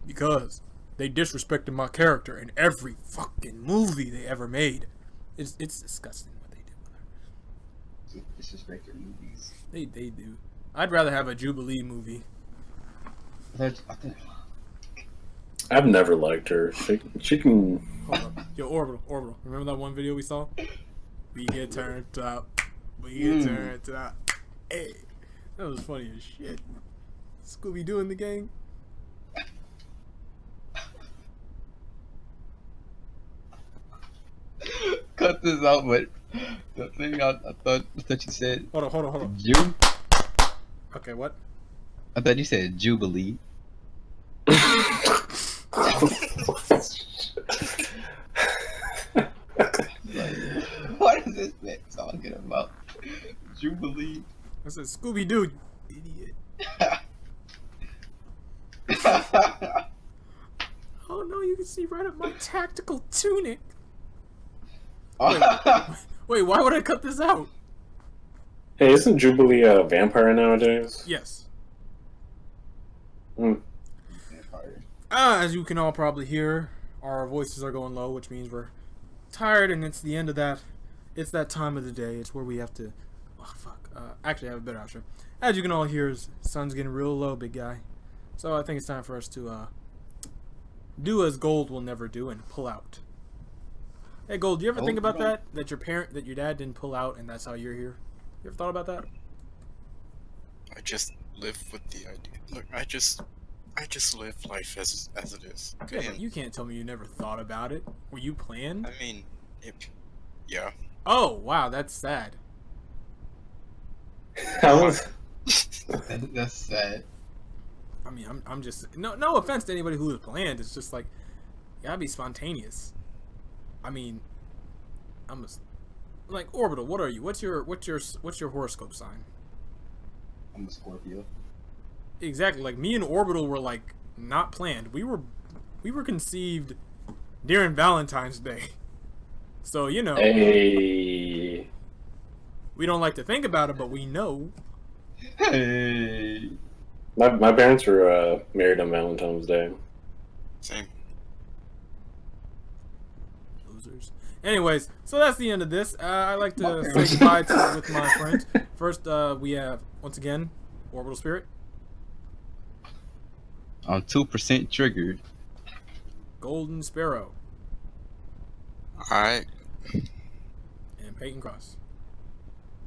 Because they disrespected my character in every fucking movie they ever made. It's disgusting what they do with her. Disrespect your movies. They do. I'd rather have a Jubilee movie. I've never liked her. She can. Hold up. Yo, Orbital. Remember that one video we saw? We get turned up. We get turned up. Hey, that was funny as shit. Scooby Doo in the gang. Cut this out, but the thing I thought you said. Hold on. Okay, what? I thought you said Jubilee. What is this man talking about? Jubilee. I said Scooby Doo, you idiot. Oh no, you can see right up my tactical tunic. Wait, why would I cut this out? Hey, isn't Jubilee a vampire nowadays? Yes. Hmm. As you can all probably hear, our voices are going low, which means we're tired, and it's the end of that. It's that time of the day. It's where we have to. Oh fuck. Actually, I have a better outro. As you can all hear, sun's getting real low, big guy. So I think it's time for us to do as Gold will never do and pull out. Hey, Gold, do you ever think about that? That your dad didn't pull out, and that's how you're here. You ever thought about that? I just live with the idea. Look, I just live life as it is. Yeah, but you can't tell me you never thought about it. Were you planned? I mean, yeah. Oh wow, that's sad. That's sad. I mean, I'm just no offense to anybody who was planned. It's just like you gotta be spontaneous. I mean, like Orbital. What are you? What's your horoscope sign? I'm a Scorpio. Exactly. Like me and Orbital were like not planned. We were conceived during Valentine's Day. So you know, Hey. we don't like to think about it, but we know. Hey. My parents were married on Valentine's Day. Same. Losers. Anyways, so that's the end of this. I like to say goodbye with my friends. First, we have once again Orbital Spirit. I'm 2% triggered. Golden Sparrow. Alright. And Peyton Cross.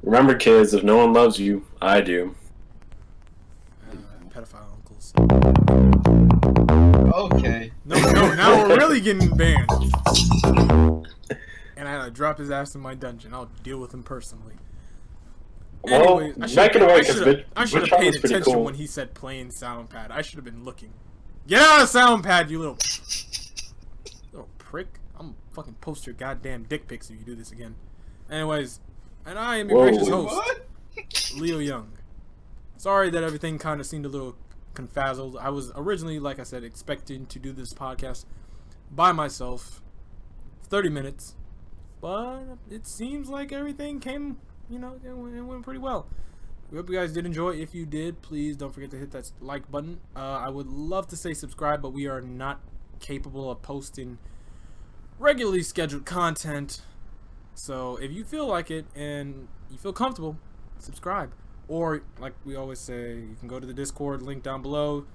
Remember, kids, if no one loves you, I do. Pedophile uncles. Okay. No, now we're really getting banned. And I gotta drop his ass in my dungeon. I'll deal with him personally. Well, Anyway, not gonna worry, because I should Witch have Hunt paid was pretty attention cool. when he said playing sound pad. I should have been looking. Get out of sound pad, you little prick. I'm fucking post your goddamn dick pics if you do this again. Anyways, and I am your Whoa. gracious host, What? Leo Young. Sorry that everything kind of seemed a little confazzled. I was originally, like I said, expecting to do this podcast by myself, 30 minutes, but it seems like everything came, it went pretty well. We hope you guys did enjoy. If you did, please don't forget to hit that like button. I would love to say subscribe, but we are not capable of posting regularly scheduled content. So if you feel like it and you feel comfortable, subscribe. Or, like we always say, you can go to the Discord link down below.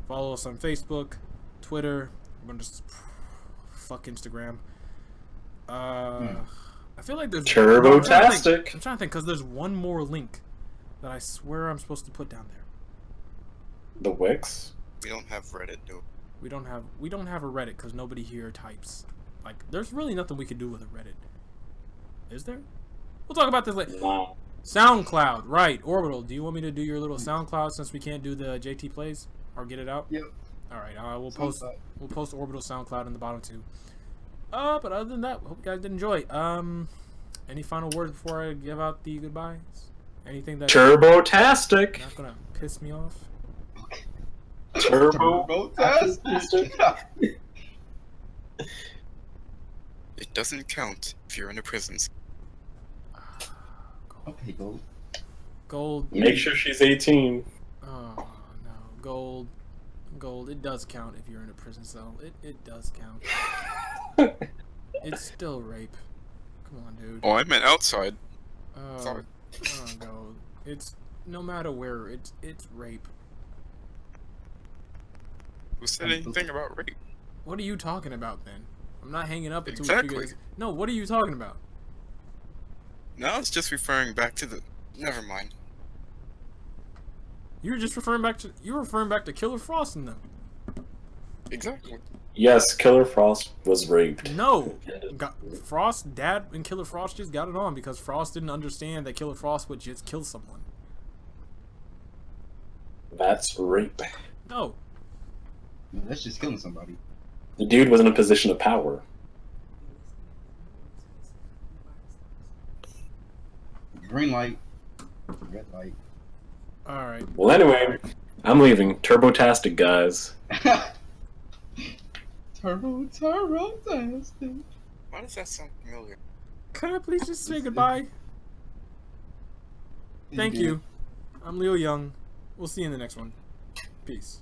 Follow us on Facebook, Twitter. I'm gonna just fuck Instagram. I feel like there's Turbotastic. I'm trying to think because there's one more link that I swear I'm supposed to put down there. The Wix. We don't have Reddit, though. We don't have a Reddit because nobody here types. Like, there's really nothing we could do with a Reddit. Is there? We'll talk about this later. No. SoundCloud, right? Orbital. Do you want me to do your little SoundCloud since we can't do the JT plays or get it out? Yep. All right. We'll post Orbital SoundCloud in the bottom too. But other than that, hope you guys did enjoy. Any final words before I give out the goodbyes? Anything that's Turbotastic. not gonna piss me off? Turbotastic. It doesn't count if you're in a prison. Okay, go. Gold. Make sure she's 18. Oh no, gold. It does count if you're in a prison cell. It does count. It's still rape. Come on, dude. Oh, I meant outside. Sorry. Gold. It's no matter where. It's rape. Who said anything about rape? What are you talking about then? I'm not hanging up until we Exactly. figure this. No, what are you talking about? Now it's just referring back to the. Never mind. You're referring back to Killer Frost and them. Exactly. Yes, Killer Frost was raped. No, Frost, Dad, and Killer Frost just got it on because Frost didn't understand that Killer Frost would just kill someone. That's rape. No, That's just killing somebody. The dude was in a position of power. Green light. Red light. all right. Well, anyway, I'm leaving. Turbotastic, guys. Turbotastic. Why does that sound familiar? Can I please just say goodbye? Thank you. I'm Leo Young. We'll see you in the next one. Peace.